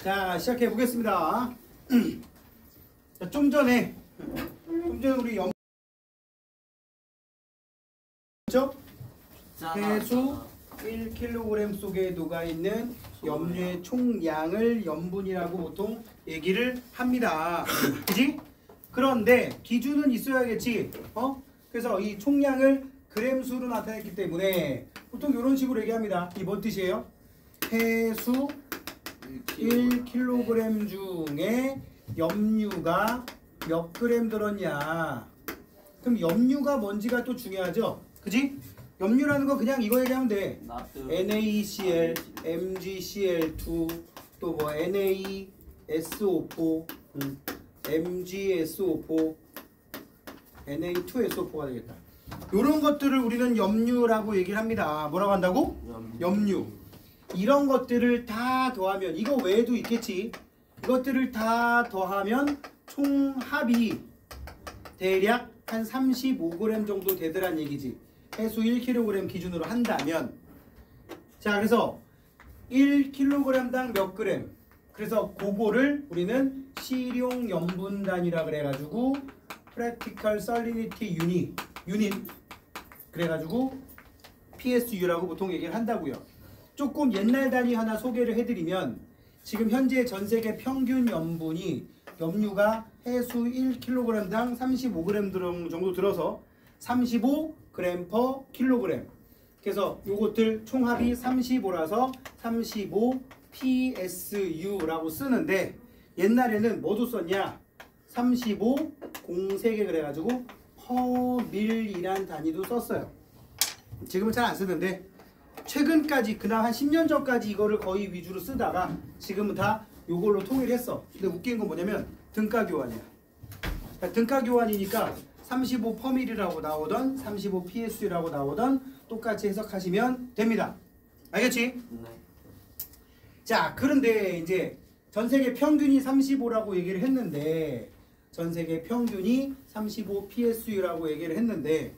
자, 시작해 보겠습니다. 자, 좀 전에 우리 해수 1kg 속에 녹아있는 염료의 총량을 염분이라고 보통 얘기를 합니다. 그지? 그런데 기준은 있어야겠지. 그래서 이 총량을 그램수로 나타냈기 때문에 보통 이런 식으로 얘기합니다. 이 뭔 뜻이에요? 해수 1kg 중에 염류가 몇 그램 들었냐. 그럼 염류가 뭔지가 또 중요하죠. 그지? 염류라는 거 그냥 이거 얘기하면 돼. NaCl, MgCl2, 또 뭐 NaSO4, MgSO4, Na2SO4가 되겠다. 이런 것들을 우리는 염류라고 얘기를 합니다. 뭐라고 한다고? 염류. 이런 것들을 다 더하면, 이거 외에도 있겠지. 이것들을 다 더하면 총합이 대략 한 35g 정도 되더란 얘기지. 해수 1kg 기준으로 한다면. 자, 그래서 1kg당 몇 그램. 그래서 그거를 우리는 실용염분단이라 그래가지고 Practical Salinity Unit 그래가지고 PSU라고 보통 얘기를 한다고요. 조금 옛날 단위 하나 소개를 해드리면, 지금 현재 전세계 평균 염류가 해수 1kg당 35g 정도 들어서 35g per kg. 그래서 요것들 총합이 35라서 35 PSU라고 쓰는데, 옛날에는 뭐도 썼냐? 35 공세개 그래가지고 퍼밀이란 단위도 썼어요. 지금은 잘 안 쓰는데, 최근까지 그냥 한 10년 전까지 이거를 거의 위주로 쓰다가 지금은 다 요걸로 통일했어. 근데 웃긴 건 뭐냐면 등가 교환이야. 그러니까 등가 교환이니까 35 퍼밀이라고 나오던 35 PSU라고 나오던 똑같이 해석하시면 됩니다. 알겠지? 네. 자, 그런데 이제 전 세계 평균이 35라고 얘기를 했는데, 전 세계 평균이 35 PSU라고 얘기를 했는데,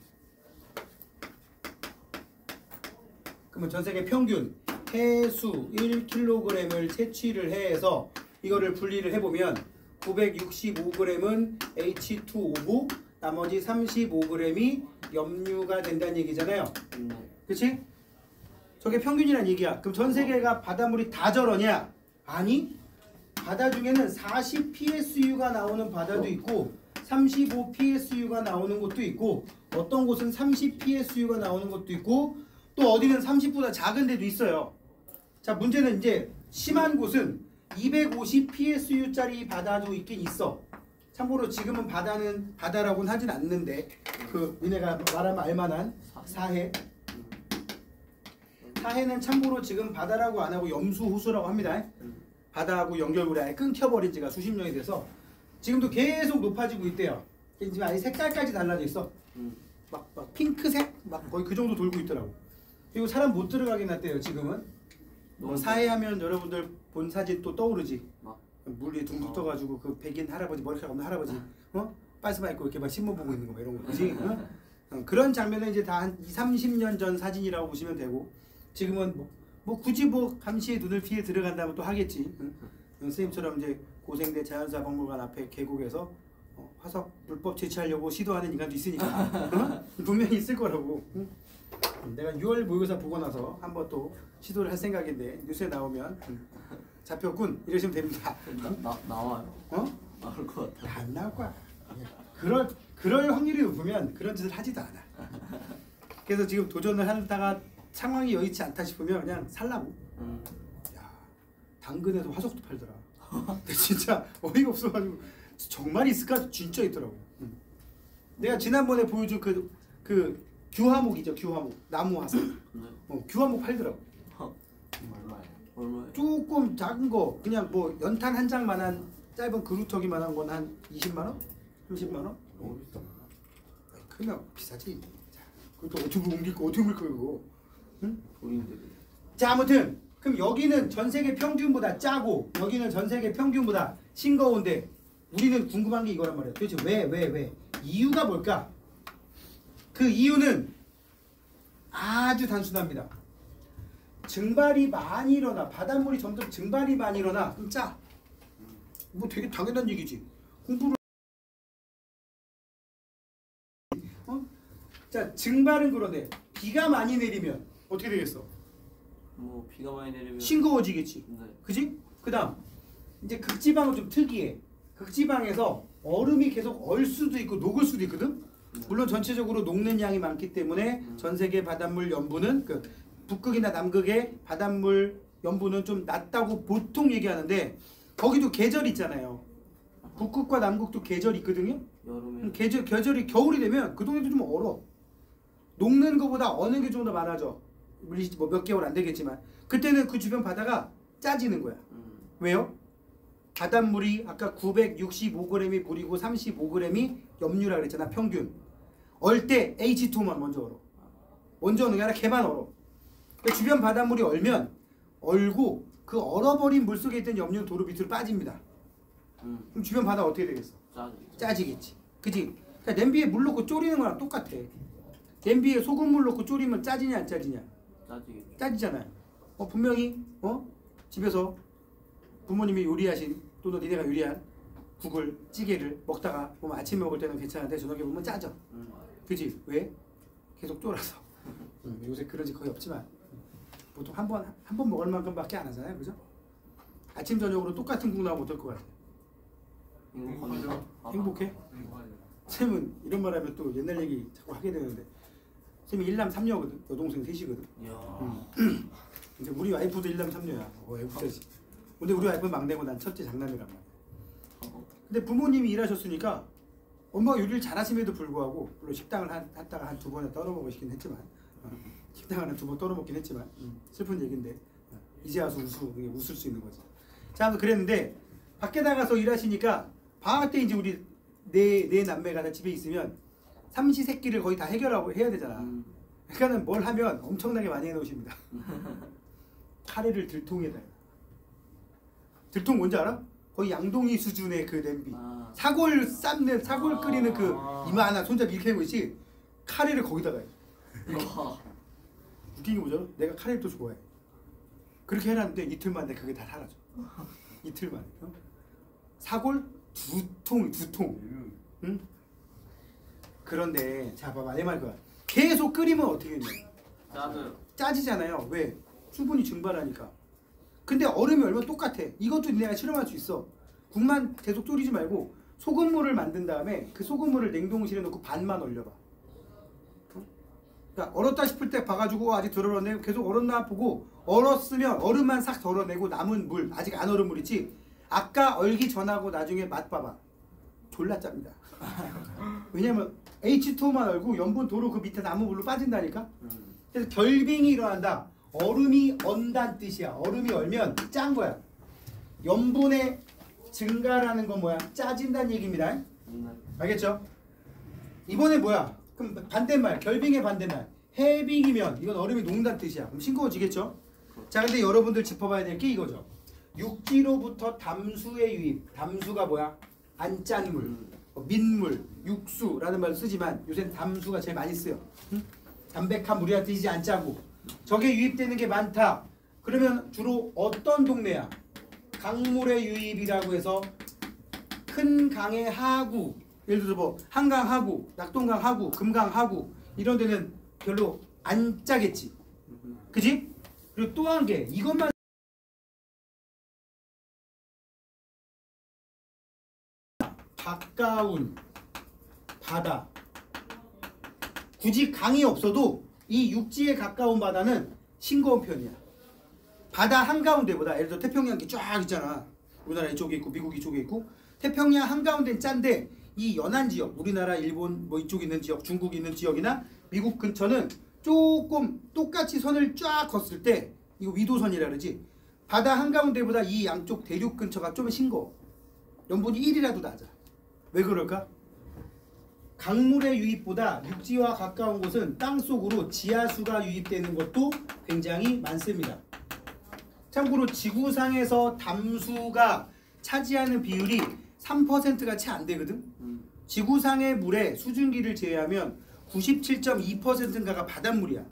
그러면 전 세계 평균 해수 1kg을 채취를 해서 이거를 분리를 해보면 965g은 H2O고 나머지 35g이 염류가 된다는 얘기잖아요. 그치? 저게 평균이란 얘기야. 그럼 전 세계가 바닷물이 다 저러냐? 아니, 바다 중에는 40 PSU가 나오는 바다도 있고 35 PSU가 나오는 곳도 있고, 어떤 곳은 30 PSU가 나오는 곳도 있고, 또 어디는 30보다 작은 데도 있어요. 자, 문제는 이제 심한 곳은 250 PSU짜리 바다도 있긴 있어. 참고로 지금은 바다는 바다라고는 하진 않는데, 그 니네가 말하면 알만한 사해는 참고로 지금 바다라고 안 하고 염수 호수라고 합니다. 바다하고 연결고리 아예 끊겨버린 지가 수십 년이 돼서 지금도 계속 높아지고 있대요. 지금 아예 색깔까지 달라져 있어. 막 핑크색 막 거의 그 정도 돌고 있더라고. 그리고 사람 못 들어가게 놨대요. 지금은 사해하면 여러분들 본 사진 또 떠오르지. 물 위에 둥둥 떠가지고 그 백인 할아버지, 머리카락 없는 할아버지, 빨스마 입고 이렇게 막 신문 보고 있는 거 막 이런 거, 그지? 그런 장면은 이제 다 한 20-30년 전 사진이라고 보시면 되고, 지금은 뭐 굳이 뭐 감시의 눈을 피해 들어간다면 또 하겠지. 선생님처럼 이제 고생대 자연사박물관 앞에 계곡에서 화석 불법 채취하려고 시도하는 인간도 있으니까 분명히 있을 거라고. 내가 6월 모의고사 보고 나서 한번 또 시도를 할 생각인데, 뉴스에 나오면 잡혔군 이러시면 됩니다. 나와요? 나올 것 같아. 안 나올 거야. 그럴 확률이 높으면 그런 짓을 하지도 않아. 그래서 지금 도전을 하다가 상황이 여의치 않다 싶으면 그냥 살라고. 야, 당근에서 화석도 팔더라. 근데 진짜 어이가 없어가지고 정말 있을까? 진짜 있더라고. 내가 지난번에 보여준 그 규화목이죠. 규화목, 나무 화석. 규화목 팔더라고. 얼마예요? 조금 작은 거, 그냥 뭐 연탄 한 장만한 짧은 그루터기만한 건 한 20만 원? 30만 원? 그냥 비싸지. 그것도 어떻게 옮길 거, 어떻게 옮길 거 이거. 응? 자, 아무튼 그럼 여기는 전 세계 평균보다 짜고 여기는 전 세계 평균보다 싱거운데, 우리는 궁금한 게 이거란 말이야. 도대체 왜? 이유가 뭘까? 그 이유는 아주 단순합니다. 증발이 많이 일어나. 바닷물이 점점 증발이 많이 일어나. 그럼 짜. 뭐 되게 당연한 얘기지. 공부를 자, 증발은 그런데 비가 많이 내리면 어떻게 되겠어? 뭐 비가 많이 내리면 싱거워지겠지. 네. 그지? 그다음 이제 극지방은 좀 특이해. 극지방에서 얼음이 계속 얼 수도 있고 녹을 수도 있거든. 물론 전체적으로 녹는 양이 많기 때문에 전 세계 바닷물 염분은 그 북극이나 남극의 바닷물 염분은 좀 낮다고 보통 얘기하는데 거기도 계절 있잖아요. 북극과 남극도 계절이 있거든요. 여름에 계절이 겨울이 되면 그 동네도 좀 얼어. 녹는 것보다 어느 게 좀 더 많아져. 뭐 몇 개월 안 되겠지만 그때는 그 주변 바다가 짜지는 거야. 왜요? 바닷물이 아까 965g이 물이고 35g이 염류라 그랬잖아. 평균. 얼 때 H2만 먼저 얼어. 먼저 어는 게 아니라 걔만 얼어. 그러니까 주변 바닷물이 얼면 얼고 그 얼어버린 물속에 있던 염류는 도로 밑으로 빠집니다. 그럼 주변 바다 어떻게 되겠어? 짜지겠지. 그지? 그러니까 냄비에 물 넣고 졸이는 거랑 똑같아. 냄비에 소금물 넣고 졸이면 짜지냐 안 짜지냐? 짜지겠죠. 짜지잖아요. 분명히 집에서 부모님이 요리하신 또는 니네가 요리한 국을 찌개를 먹다가 보면 아침 먹을 때는 괜찮은데 저녁에 보면 짜져. 그지? 왜? 계속 쫄아서. 요새 그런 집 거의 없지만 보통 한 번 먹을 만큼밖에 안 하잖아요. 그죠? 아침 저녁으로 똑같은 국 나오면 어떨 것 같아? 행복해? 쌤은 이런 말 하면 또 옛날 얘기 자꾸 하게 되는데 쌤이 1남 3녀거든. 여동생 셋이거든. 이제 우리 와이프도 1남 3녀야. 애국자지. 근데 우리 와이프는 막내고 난 첫째 장남이란 말이야. 근데 부모님이 일하셨으니까 엄마가 요리를 잘하심에도 불구하고 물론 식당을 했다가 한 2번에 떨어먹으시긴 했지만 식당을 한 2번 떨어먹긴 했지만 슬픈 얘기인데 이제 와서 웃을 수 있는 거지. 자, 아무튼 그랬는데 밖에 나가서 일하시니까 방학 때 이제 우리 네 남매가 다 집에 있으면 삼시세끼를 거의 다 해결하고 해야 되잖아. 그러니까는 뭘 하면 엄청나게 많이 해놓으십니다. 카레를 들통에다. 들통 뭔지 알아? 거의 양동이 수준의 그 냄비. 사골 끓이는 그 이만한 손잡이 이렇게 하고 있지. 카레를 거기다가 해. 웃긴 게 뭐죠? 내가 카레를 또 좋아해. 그렇게 해놨는데 이틀 만에 그게 다 사라져. 이틀 만에. 사골 두 통. 응? 그런데 자 봐봐 내 말 그거야. 계속 끓이면 어떻게 되냐? 짜지잖아요. 왜? 수분이 증발하니까. 근데 얼음이 얼면 똑같아. 이것도 내가 실험할 수 있어. 국만 계속 졸이지 말고 소금물을 만든 다음에 그 소금물을 냉동실에 넣고 반만 얼려봐. 그러니까 얼었다 싶을 때 봐가지고 아직 덜 얼었네. 계속 얼었나 보고 얼었으면 얼음만 싹 덜어내고 남은 물 아직 안 얼은 물 있지. 아까 얼기 전하고 나중에 맛 봐봐. 졸라 짭니다. 왜냐면 H2만 얼고 염분 도로 그 밑에 남은 물로 빠진다니까. 그래서 결빙이 일어난다. 얼음이 언다는 뜻이야. 얼음이 얼면 짠 거야. 염분의 증가라는 건 뭐야? 짜진다는 얘기입니다. 알겠죠? 이번에 뭐야? 그럼 반대말, 결빙의 반대말. 해빙이면 이건 얼음이 녹는다는 뜻이야. 그럼 싱거워지겠죠? 자, 근데 여러분들 짚어봐야 될 게 이거죠. 육지로부터 담수의 유입. 담수가 뭐야? 안 짠 물, 민물, 육수라는 말을 쓰지만 요새는 담수가 제일 많이 쓰여. 담백한 물이라는 뜻이지 안 짜고. 저게 유입되는 게 많다. 그러면 주로 어떤 동네야? 강물의 유입이라고 해서 큰 강의 하구, 예를 들어서 뭐 한강 하구, 낙동강 하구, 금강 하구 이런 데는 별로 안 짜겠지. 그지? 그리고 또 한 개 이것만 가까운 바다. 굳이 강이 없어도 이 육지에 가까운 바다는 싱거운 편이야. 바다 한가운데보다 예를 들어 태평양이 쫙 있잖아. 우리나라 이쪽에 있고 미국 이쪽에 있고 태평양 한가운데는 짠데 이 연안 지역, 우리나라, 일본 뭐 이쪽 있는 지역, 중국 있는 지역이나 미국 근처는 조금 똑같이 선을 쫙 걷을 때 이거 위도선이라 그러지. 바다 한가운데보다 이 양쪽 대륙 근처가 좀 싱거워. 염분이 1이라도 낮아. 왜 그럴까? 강물의 유입보다 육지와 가까운 곳은 땅속으로 지하수가 유입되는 것도 굉장히 많습니다. 참고로 지구상에서 담수가 차지하는 비율이 3%가 채 안 되거든. 지구상의 물의 수증기를 제외하면 97.2%인가가 바닷물이야.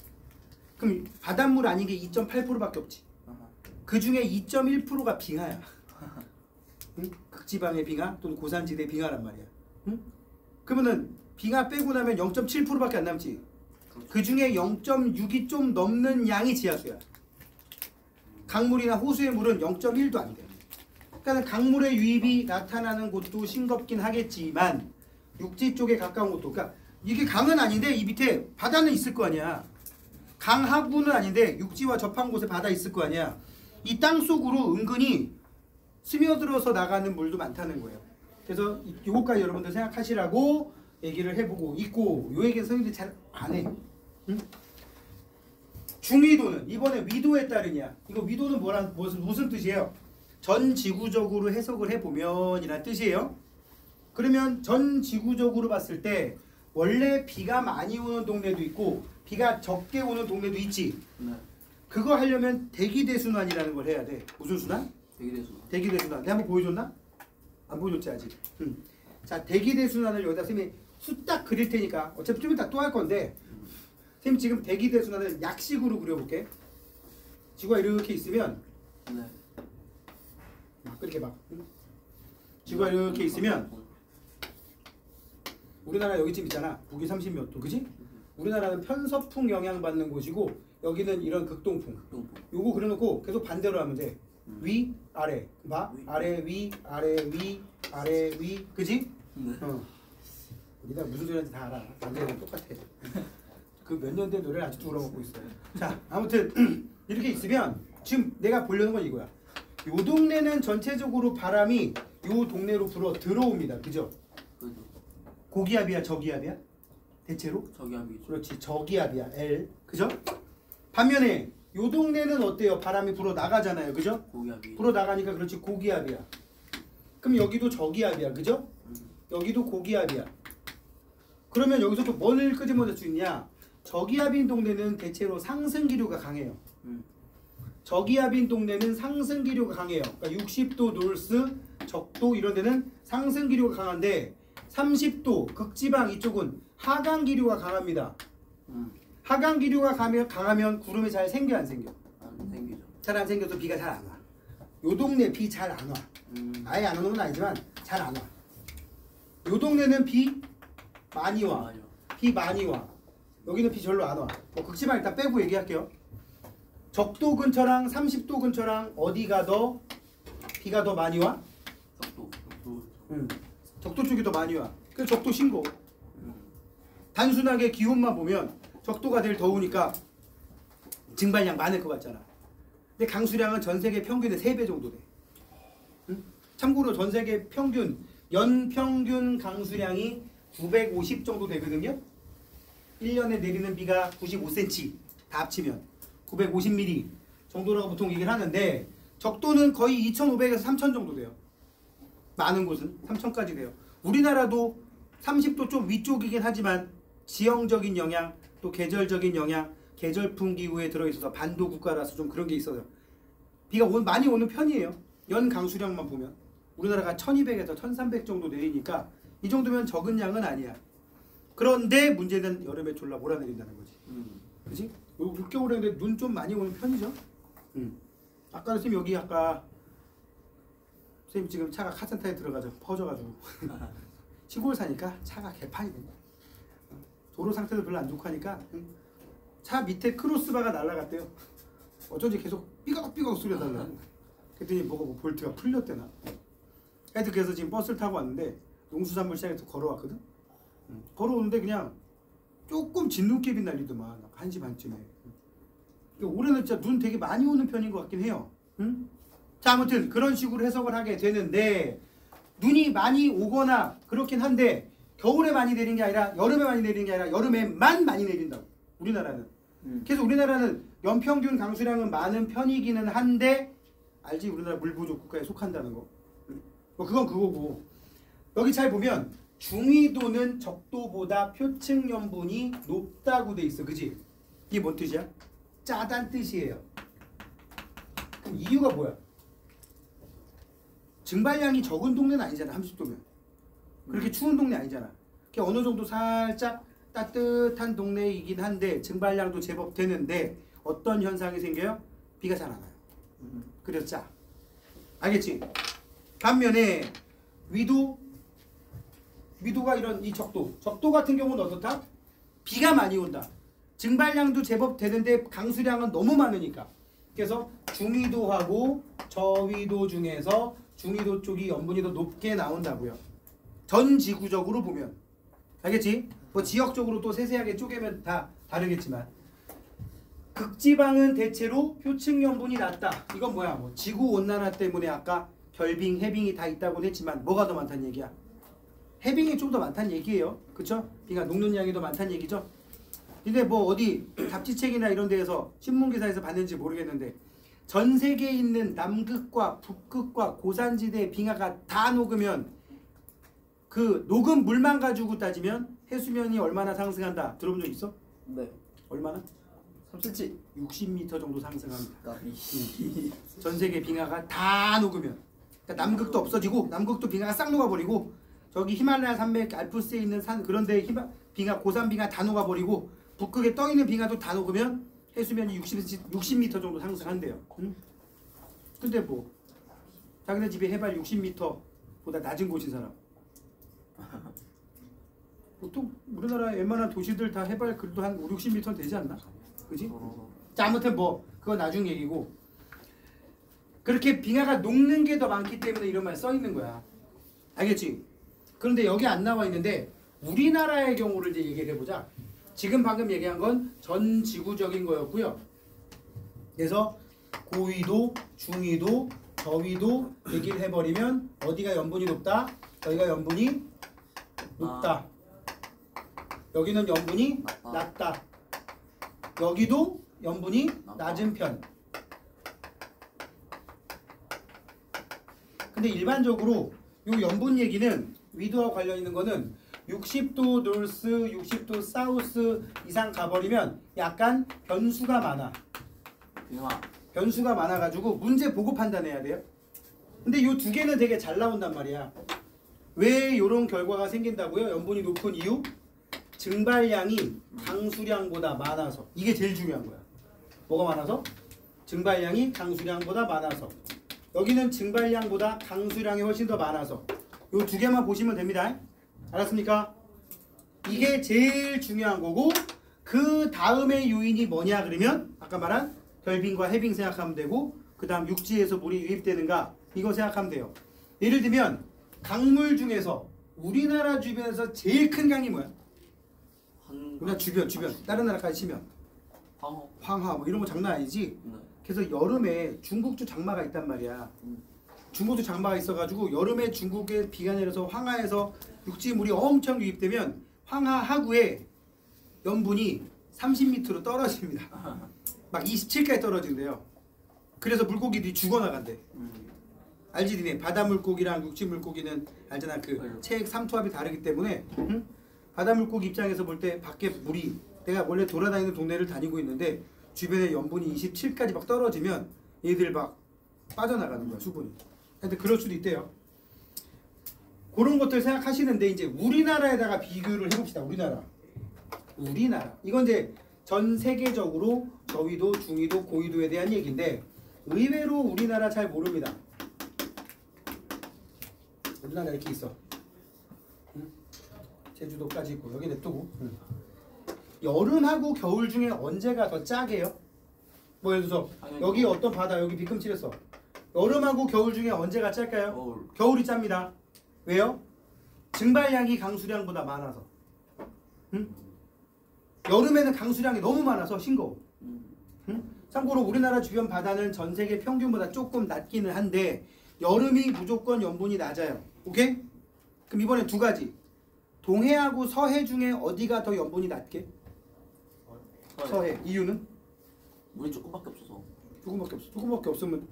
그럼 바닷물 아닌 게 2.8%밖에 없지. 그 중에 2.1%가 빙하야. 응? 극지방의 빙하 또는 고산지대 빙하란 말이야. 응? 그러면은 빙하 빼고 나면 0.7%밖에 안 남지. 그 중에 0.6이 좀 넘는 양이 지하수야. 강물이나 호수의 물은 0.1도 안 돼. 그러니까 강물의 유입이 나타나는 곳도 싱겁긴 하겠지만 육지 쪽에 가까운 곳도, 그러니까 이게 강은 아닌데 이 밑에 바다는 있을 거 아니야. 강하구는 아닌데 육지와 접한 곳에 바다 있을 거 아니야. 이 땅 속으로 은근히 스며들어서 나가는 물도 많다는 거예요. 그래서 요거까지 여러분들 생각하시라고 얘기를 해보고 있고, 요 얘기는 선생님들이 잘 안 해. 응? 중위도는 이번에 위도에 따르냐. 이거 위도는 무슨 뜻이에요? 전 지구적으로 해석을 해보면 이란 뜻이에요. 그러면 전 지구적으로 봤을 때 원래 비가 많이 오는 동네도 있고 비가 적게 오는 동네도 있지. 네. 그거 하려면 대기대순환이라는 걸 해야 돼. 무슨 순환? 대기대순환. 대기대순환. 내가 한번 보여줬나? 안 보여줬지 아직. 자, 대기대순환을 여기다 선생님이 수딱 그릴 테니까 어차피 좀 이따 또 할 건데 선생님 지금 대기대순환을 약식으로 그려볼게. 지구가 이렇게 있으면 네. 막 이렇게 막 지구가 이렇게 있으면 우리나라 여기쯤 있잖아. 북위 30몇 도, 그지? 우리나라는 편서풍 영향받는 곳이고 여기는 이런 극동풍. 요거 그려놓고 계속 반대로 하면 돼. 위, 아래, 봐, 아래, 위, 아래, 위, 아래, 위, 그지? 네. 우리가 무슨 소리인지 다 알아. 남자랑 똑같아. 그 몇 년 된 노래를 아직도 울어먹고 있어요. 자, 아무튼 이렇게 있으면 지금 내가 보려는 건 이거야. 요 동네는 전체적으로 바람이 요 동네로 불어 들어옵니다. 그죠? 그죠. 고기압이야, 저기압이야? 대체로? 저기압이죠. 그렇지, 저기압이야, L. 그죠? 반면에 요 동네는 어때요? 바람이 불어 나가잖아요. 그죠? 고기압이. 불어 나가니까 그렇지, 고기압이야. 그럼 여기도 저기압이야. 그죠? 여기도 고기압이야. 그러면 여기서 또 뭘 끄집어낼 수 있냐? 저기압인 동네는 대체로 상승기류가 강해요. 저기압인 동네는 상승기류가 강해요. 그러니까 60도 노스, 적도 이런 데는 상승기류가 강한데 30도 극지방 이쪽은 하강기류가 강합니다. 하강기류가 강하면 구름이 잘 생겨 안 생겨? 안 생기죠. 잘 안 생겨서 비가 잘 안 와. 요 동네 비 잘 안 와. 아예 안 오는 건 아니지만 잘 안 와. 요 동네는 비 많이 와. 맞아요. 비 많이 와. 여기는 비 절로 안 와. 극지방 일단 빼고 얘기할게요. 적도 근처랑 30도 근처랑 어디가 더 비가 더 많이 와? 적도. 적도 쪽이 더 많이 와. 그래서 적도 신고. 단순하게 기온만 보면 적도가 제일 더우니까 증발량 많을 것 같잖아. 근데 강수량은 전 세계 평균의 3배 정도 돼. 참고로 전 세계 평균 연평균 강수량이 950 정도 되거든요. 1년에 내리는 비가 95cm 다 합치면 950mm 정도라고 보통 얘기를 하는데 적도는 거의 2,500에서 3,000 정도 돼요. 많은 곳은 3,000까지 돼요. 우리나라도 30도 좀 위쪽이긴 하지만 지형적인 영향 또 계절적인 영향, 계절풍 기후에 들어있어서 반도 국가라서 좀 그런 게 있어요. 비가 많이 오는 편이에요. 연 강수량만 보면 우리나라가 1200에서 1300 정도 내리니까 이 정도면 적은 양은 아니야. 그런데 문제는 여름에 졸라 몰아내린다는 거지. 그렇지? 올겨울에 눈 좀 많이 오는 편이죠. 아까 선생님 여기 아까 선생님 지금 차가 카센터에 들어가죠. 퍼져가지고 시골 사니까 차가 개판이 된다. 도로 상태도 별로 안 좋고 하니까 차 밑에 크로스바가 날아갔대요. 어쩐지 계속 삐걱삐걱 소리가 달라. 그랬더니 뭐가 볼트가 풀렸대나. 하여튼 그래서 지금 버스를 타고 왔는데 농수산물 시장에서 걸어왔거든. 걸어오는데 그냥 조금 진눈깨비 날리더만 1시 반쯤에. 올해는 진짜 눈 되게 많이 오는 편인 것 같긴 해요. 자, 아무튼 그런 식으로 해석을 하게 되는데 눈이 많이 오거나 그렇긴 한데 겨울에 많이 내리는 게 아니라 여름에 많이 내리는 게 아니라 여름에만 많이 내린다고. 우리나라는. 그래서 우리나라는 연평균 강수량은 많은 편이기는 한데 알지? 우리나라 물 부족 국가에 속한다는 거. 뭐 그건 그거고. 여기 잘 보면 중위도는 적도보다 표층연분이 높다고 돼 있어. 그지? 이게 뭔 뜻이야? 짜단 뜻이에요. 그럼 이유가 뭐야? 증발량이 적은 동네는 아니잖아. 30도면. 그렇게 추운 동네 아니잖아. 어느 정도 살짝 따뜻한 동네이긴 한데 증발량도 제법 되는데 어떤 현상이 생겨요? 비가 잘 안 와요. 그래서 짜. 알겠지? 반면에 위도가 이런 이 적도 같은 경우는 어떻다? 비가 많이 온다. 증발량도 제법 되는데 강수량은 너무 많으니까. 그래서 중위도하고 저위도 중에서 중위도 쪽이 염분이 더 높게 나온다고요. 전 지구적으로 보면. 알겠지? 뭐 지역적으로 또 세세하게 쪼개면 다 다르겠지만 극지방은 대체로 표층 염분이 낮다. 이건 뭐야? 뭐 지구 온난화 때문에 아까 결빙, 해빙이 다 있다고 했지만 뭐가 더 많다는 얘기야? 해빙이 좀 더 많다는 얘기예요. 그쵸? 비가 녹는 양이 더 많다는 얘기죠. 근데 뭐 어디 잡지책이나 이런 데에서 신문기사에서 봤는지 모르겠는데 전 세계에 있는 남극과 북극과 고산지대의 빙하가 다 녹으면 그 녹은 물만 가지고 따지면 해수면이 얼마나 상승한다. 들어본 적 있어? 네. 얼마나? 3cm. 60m 정도 상승합니다. 까비. 전 세계 빙하가 다 녹으면. 그러니까 남극도 없어지고 남극도 빙하가 싹 녹아버리고 저기 히말라야 산맥 알프스에 있는 산 그런데 빙하 고산 빙하 다 녹아버리고 북극에 떠 있는 빙하도 다 녹으면 해수면이 60m 정도 상승한대요. 응? 근데 뭐 자기네 집에 해발 60m보다 낮은 곳인 사람 보통 우리나라 웬만한 도시들 다 해발 그래도 한 5, 60m 되지 않나? 그지? 자 아무튼 뭐 그건 나중 얘기고 그렇게 빙하가 녹는 게 더 많기 때문에 이런 말 써 있는 거야. 알겠지? 그런데 여기 안 나와 있는데 우리나라의 경우를 이제 얘기를 해보자. 지금 방금 얘기한 건 전 지구적인 거였고요. 그래서 고위도, 중위도, 저위도 얘기를 해버리면 어디가 염분이 높다? 여기가 염분이 높다. 여기는 염분이 낮다. 여기도 염분이 낮은 편. 근데 일반적으로 이 염분 얘기는 위도와 관련 있는 거는 60도 노스, 60도 사우스 이상 가버리면 약간 변수가 많아. 변수가 많아가지고 문제 보고 판단해야 돼요. 근데 이 두 개는 되게 잘 나온단 말이야. 왜 이런 결과가 생긴다고요? 염분이 높은 이유? 증발량이 강수량보다 많아서. 이게 제일 중요한 거야. 뭐가 많아서? 증발량이 강수량보다 많아서. 여기는 증발량보다 강수량이 훨씬 더 많아서. 이 두 개만 보시면 됩니다. 알았습니까? 이게 제일 중요한 거고 그 다음의 요인이 뭐냐 그러면 아까 말한 결빙과 해빙 생각하면 되고 그 다음 육지에서 물이 유입되는가 이거 생각하면 돼요. 예를 들면 강물 중에서 우리나라 주변에서 제일 큰 강이 뭐야? 우리나라 주변 다른 나라까지 치면 황하 뭐 이런 거 장난 아니지? 네. 그래서 여름에 중국도 장마가 있단 말이야. 중국도 장마가 있어가지고 여름에 중국에 비가 내려서 황하에서 육지물이 엄청 유입되면 황하 하구에 염분이 30m로 떨어집니다. 막 27까지 떨어진대요. 그래서 물고기들이 죽어나간대. 알지 니네? 바다물고기랑 육지물고기는 알잖아. 그 체액 삼투압이 다르기 때문에 응? 바다물고기 입장에서 볼 때 밖에 물이 내가 원래 돌아다니는 동네를 다니고 있는데 주변에 염분이 27까지 막 떨어지면 얘들 막 빠져나가는 거야 수분이. 하여튼 그럴 수도 있대요. 그런 것들 생각하시는데 이제 우리나라에다가 비교를 해봅시다. 우리나라 이건 이제 전 세계적으로 저위도, 중위도, 고위도에 대한 얘기인데 의외로 우리나라 잘 모릅니다. 우리나라 이렇게 있어. 응? 제주도까지 있고 여기 냅두고 응. 여름하고 겨울 중에 언제가 더 짜게요? 뭐 예를 들어서 여기 어떤 바다 여기 비금칠했어. 여름하고 겨울 중에 언제가 짤까요? 겨울이 짭니다. 왜요? 증발량이 강수량보다 많아서. 응? 여름에는 강수량이 너무 많아서 싱거워. 응? 참고로 우리나라 주변 바다는 전 세계 평균보다 조금 낮기는 한데 여름이 무조건 염분이 낮아요. 오케이? 그럼 이번에 두 가지. 동해하고 서해 중에 어디가 더 염분이 낮게? 서해. 이유는? 물이 조금밖에 없어서. 조금밖에 없으면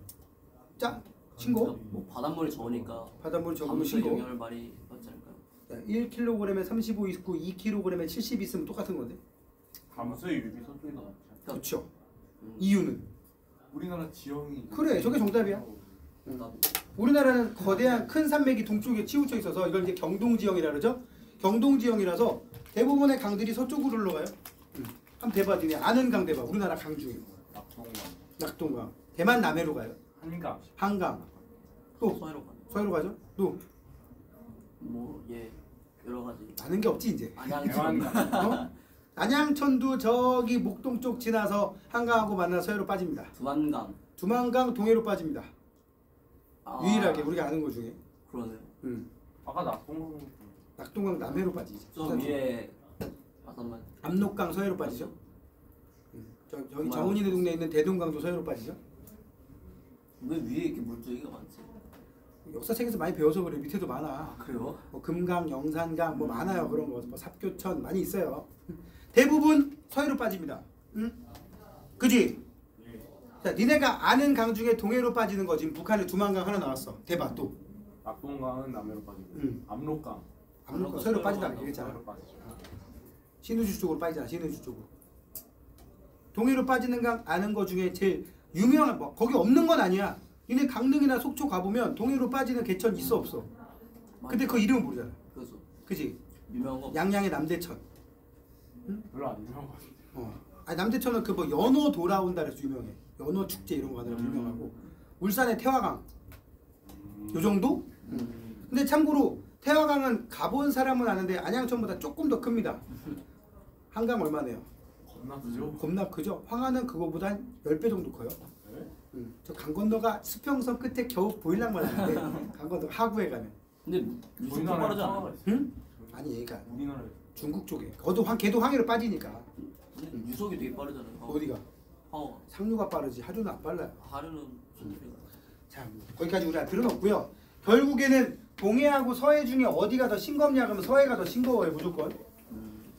짜? 싱거워? 뭐 바닷물이 적으니까. 바닷물이 적으면 감수 싱거워? 영향을 많이 받지 않을까요? 1kg에 35 있고 2kg에 70 있으면 똑같은 건데? 감수의 유입이 서쪽이 더 많죠. 그렇죠. 이유는? 우리나라 지형이 그래, 저게 정답이야. 우리나라는 거대한 큰 산맥이 동쪽에 치우쳐 있어서 이걸 이제 경동지형이라 그러죠. 경동지형이라서 대부분의 강들이 서쪽으로 흘러가요. 한번 대봐, 니네 아는 강 대봐. 우리나라 강 중에 낙동강, 낙동강. 대만 남해로 가요. 한강, 한강. 또 서해로 가는. 서해로 가죠. 또 뭐예 여러 가지. 아는 게 없지 이제. 안양천. 대만강, 어? 안양천도 저기 목동 쪽 지나서 한강하고 만나 서해로 빠집니다. 두만강. 두만강 동해로 빠집니다. 아, 유일하게 우리가 아는 것 중에. 그러네요. 아까 낙동강 낙동강 남해로 빠지지. 저 위에 잠깐만. 압록강 서해로 빠지죠. 저기 두만강. 정은이네 동네에 있는 대동강도 서해로 빠지죠. 왜 위에 이렇게 물줄기가 많지? 역사책에서 많이 배워서 그래. 밑에도 많아. 아 그래요? 뭐 금강, 영산강 뭐 많아요. 그런 거. 뭐 삽교천 많이 있어요. 대부분 서해로 빠집니다. 응? 그지? 자, 니네가 아는 강 중에 동해로 빠지는 거 지금 북한에 두만강 하나 나왔어. 대박 또. 낙동강은 남해로 빠지고 압록강 압록강 서해로 빠진다 얘기했잖아. 서해로 빠지죠. 신우주 쪽으로 빠지잖아. 신우주 쪽으로. 동해로 빠지는 강 아는 거 중에 제일 유명한 뭐 거기 없는 건 아니야. 니네 강릉이나 속초 가보면 동해로 빠지는 개천 있어 없어. 근데 그 이름은 모르잖아. 그래서 그지? 유명한 거. 양양의 남대천. 별로 안 유명한 것 같아요. 아니 남대천은 그 뭐 연어 돌아온다 그래서 유명해. 연어 축제 이런 거 하느라 유명하고. 울산의 태화강. 요 정도? 근데 참고로 태화강은 가본 사람은 아는데 안양천보다 조금 더 큽니다. 한강 얼마네요? 겁나 크죠? 겁나 크죠? 황하는 그거보다 한 10배 정도 커요. 네? 저 강건너가 수평선 끝에 겨우 보일랑만 하는데 강건너 하구에 가면. 근데 유속 우리나라에 빠르지 하나가 않아요? 있어요. 응? 아니 얘가 우리나라에 중국 쪽에. 걔도 황해로 빠지니까. 근데 유속이 되게 빠르잖아요. 어디가? 어. 상류가 빠르지 하류는 안 빨라요. 하루는 천천히가. 자, 거기까지 우리가 들어놓고요. 결국에는 동해하고 서해 중에 어디가 더 싱겁냐 그러면 서해가 더 싱거워요 무조건.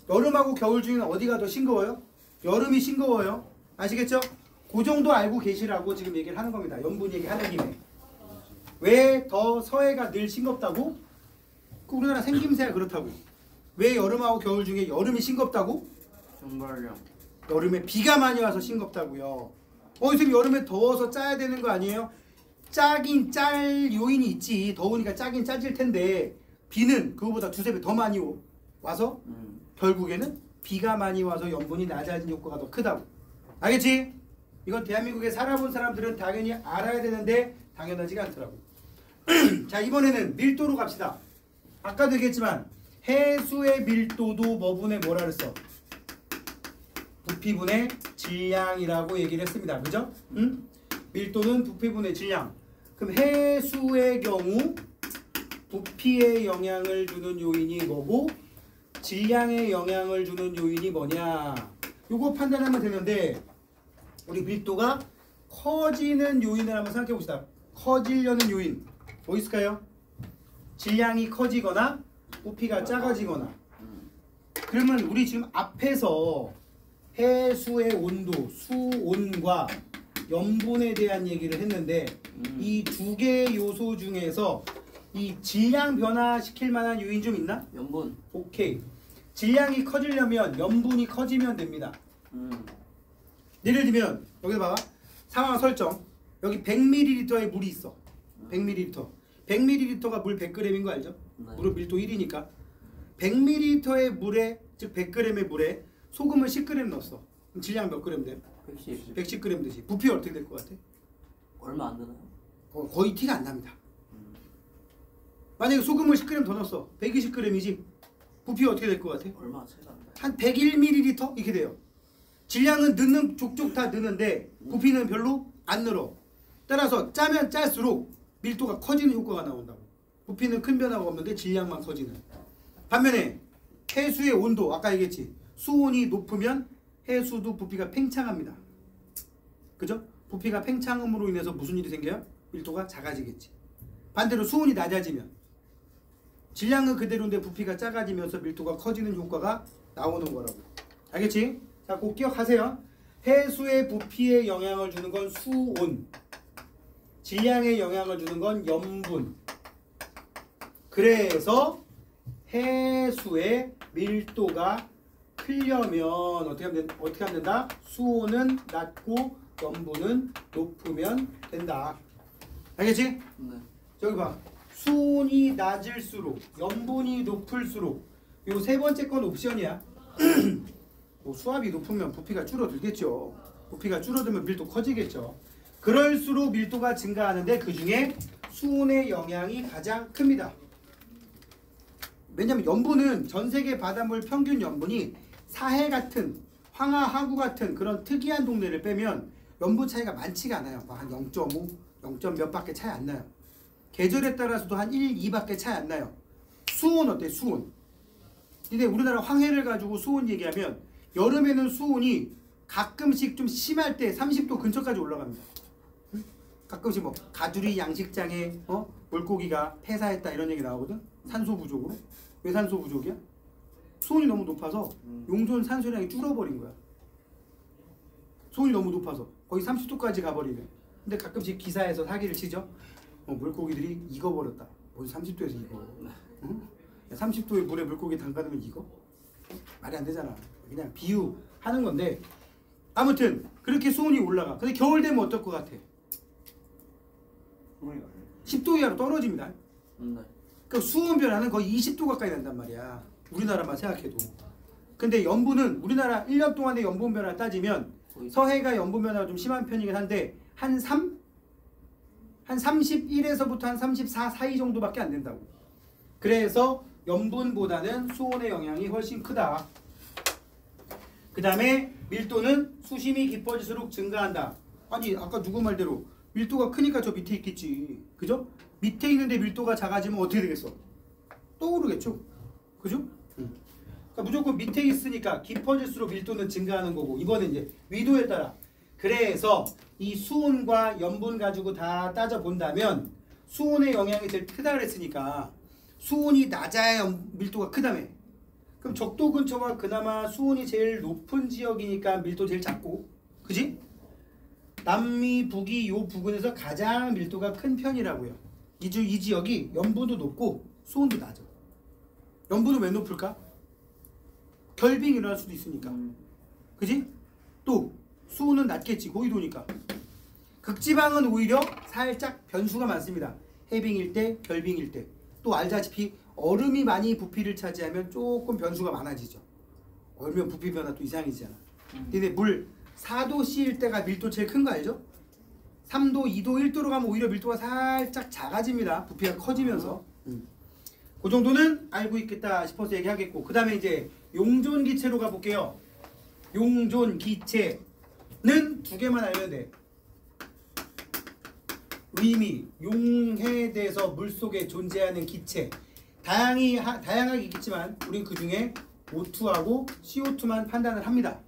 여름하고 겨울 중에는 어디가 더 싱거워요? 여름이 싱거워요. 아시겠죠? 그 정도 알고 계시라고 지금 얘기를 하는 겁니다. 연분 얘기 하는 김에. 왜 더 서해가 늘 싱겁다고? 그 우리나라 생김새가 그렇다고. 왜 여름하고 겨울 중에 여름이 싱겁다고? 정말요. 여름에 비가 많이 와서 싱겁다고요. 선생님 여름에 더워서 짜야 되는 거 아니에요? 짜긴 짤 요인이 있지. 더우니까 짜긴 짜질 텐데 비는 그거보다 두세 배 더 많이 와서 결국에는 비가 많이 와서 염분이 낮아진 효과가 더 크다고. 알겠지? 이건 대한민국에 살아본 사람들은 당연히 알아야 되는데 당연하지가 않더라고. 자, 이번에는 밀도로 갑시다. 아까도 얘기했지만 해수의 밀도도 뭐분의 뭐라 그랬어? 부피분의 질량이라고 얘기를 했습니다. 그죠? 응? 밀도는 부피분의 질량. 그럼 해수의 경우 부피에 영향을 주는 요인이 뭐고 질량에 영향을 주는 요인이 뭐냐. 요거 판단하면 되는데 우리 밀도가 커지는 요인을 한번 생각해 봅시다. 커지려는 요인 뭐 있을까요? 질량이 커지거나 부피가 작아지거나. 그러면 우리 지금 앞에서 해수의 온도, 수온과 염분에 대한 얘기를 했는데 이 두 개의 요소 중에서 이 질량 변화시킬 만한 요인 좀 있나? 염분. 오케이. 질량이 커지려면 염분이 커지면 됩니다. 예를 들면 여기 봐봐. 상황 설정. 여기 100ml의 물이 있어. 100ml. 100ml가 물 100g인 거 알죠? 네. 물은 밀도 1이니까 100ml의 물에 즉 100g의 물에 소금을 10g 넣었어. 그럼 질량 몇 g 돼? 110. 110g 되지. 부피 어떻게 될 것 같아? 얼마 안 되나요? 거의 티가 안 납니다. 만약에 소금을 10g 더 넣었어. 120g이지. 부피 어떻게 될 것 같아? 얼마 차이가 안 나요? 한 101ml 이렇게 돼요. 질량은 넣는 족족 다 넣는데 부피는 별로 안 늘어. 따라서 짜면 짤수록 밀도가 커지는 효과가 나온다고. 부피는 큰 변화가 없는데 질량만 커지는. 반면에 해수의 온도 아까 얘기했지. 수온이 높으면 해수도 부피가 팽창합니다. 그죠? 부피가 팽창음으로 인해서 무슨 일이 생겨요? 밀도가 작아지겠지. 반대로 수온이 낮아지면 질량은 그대로인데 부피가 작아지면서 밀도가 커지는 효과가 나오는 거라고. 알겠지? 자, 꼭 기억하세요. 해수의 부피에 영향을 주는 건 수온, 질량에 영향을 주는 건 염분. 그래서 해수의 밀도가 크려면 어떻게 하면 된다? 수온은 낮고 염분은 높으면 된다. 알겠지? 네. 저기 봐. 수온이 낮을수록 염분이 높을수록 요 세 번째 건 옵션이야. 뭐 수압이 높으면 부피가 줄어들겠죠. 부피가 줄어들면 밀도 커지겠죠. 그럴수록 밀도가 증가하는데 그 중에 수온의 영향이 가장 큽니다. 왜냐면 염분은 전 세계 바닷물 평균 염분이 사해 같은 황하, 하구 같은 그런 특이한 동네를 빼면 염분 차이가 많지가 않아요. 한 0.5, 0. 몇 밖에 차이 안 나요. 계절에 따라서도 한 1, 2밖에 차이 안 나요. 수온 어때? 수온. 근데 우리나라 황해를 가지고 수온 얘기하면 여름에는 수온이 가끔씩 좀 심할 때 30도 근처까지 올라갑니다. 가끔씩 뭐 가두리 양식장에 물고기가 폐사했다 이런 얘기 나오거든. 산소 부족으로. 왜 산소 부족이야? 수온이 너무 높아서 용존 산소량이 줄어버린 거야. 수온이 너무 높아서 거의 30도까지 가버리면. 근데 가끔씩 기사에서 사기를 치죠. 물고기들이 익어버렸다. 무슨 30도에서 익어. 응? 30도의 물에 물고기 담가두면 익어? 말이 안 되잖아. 그냥 비유하는 건데 아무튼 그렇게 수온이 올라가. 근데 겨울 되면 어떨 것 같아? 10도 이하로 떨어집니다. 네. 그 수온 변화는 거의 20도 가까이 난단 말이야. 우리나라만 생각해도. 근데 염분은 우리나라 1년 동안의 염분 변화 따지면 서해가 염분 변화가 좀 심한 편이긴 한데 한 31에서부터 한 34 사이 정도밖에 안 된다고. 그래서 염분보다는 수온의 영향이 훨씬 크다. 그 다음에 밀도는 수심이 깊어질수록 증가한다. 아니 아까 누구 말대로 밀도가 크니까 저 밑에 있겠지. 그죠? 밑에 있는데 밀도가 작아지면 어떻게 되겠어? 떠오르겠죠. 그죠? 그러니까 무조건 밑에 있으니까 깊어질수록 밀도는 증가하는 거고 이거는 이제 위도에 따라. 그래서 이 수온과 염분 가지고 다 따져본다면 수온의 영향이 제일 크다 그랬으니까 수온이 낮아야 밀도가 크다며. 그럼 적도 근처가 그나마 수온이 제일 높은 지역이니까 밀도 제일 작고, 그지? 남미, 북이 요 부근에서 가장 밀도가 큰 편이라고요. 이 지역이 염분도 높고 수온도 낮아. 염분은 왜 높을까? 결빙이 일어날 수도 있으니까. 그지? 또 수온은 낮겠지. 고緯도니까. 극지방은 오히려 살짝 변수가 많습니다. 해빙일 때, 결빙일 때. 또 알다시피 얼음이 많이 부피를 차지하면 조금 변수가 많아지죠. 얼면 부피 변화 또 이상이잖아. 근데 물 4도씨일 때가 밀도 제일 큰 거 알죠? 3도, 2도, 1도로 가면 오히려 밀도가 살짝 작아집니다. 부피가 커지면서. 그 정도는 알고 있겠다 싶어서 얘기하겠고, 그 다음에 이제 용존기체로 가볼게요. 용존기체는 두 개만 알면 돼. 의미, 용해돼서 물속에 존재하는 기체. 다양하게 있겠지만 우린 그 중에 O2하고 CO2만 판단을 합니다.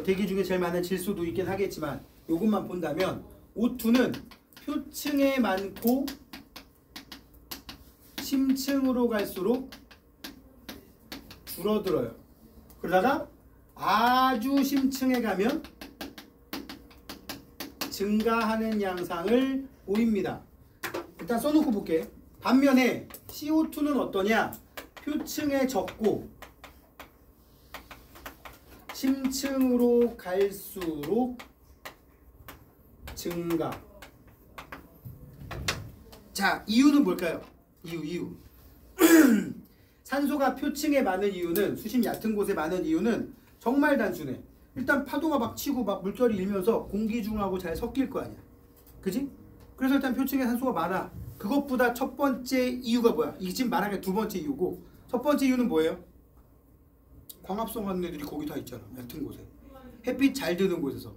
대기 중에 제일 많은 질소도 있긴 하겠지만 요것만 본다면 O2는 표층에 많고 심층으로 갈수록 줄어들어요. 그러다가 아주 심층에 가면 증가하는 양상을 보입니다. 일단 써놓고 볼게. 반면에 CO2는 어떠냐? 표층에 적고 심층으로 갈수록 증가. 자, 이유는 뭘까요? 이유. 산소가 표층에 많은 이유는, 수심 얕은 곳에 많은 이유는 정말 단순해. 일단 파도가 막 치고 막 물결이 일면서 공기 중하고 잘 섞일 거 아니야. 그지? 그래서 일단 표층에 산소가 많아. 그것보다 첫 번째 이유가 뭐야? 이게 지금 말하는 게 두 번째 이유고, 첫 번째 이유는 뭐예요? 광합성 하는 애들이 거기 다 있잖아. 얕은 곳에. 햇빛 잘 드는 곳에서.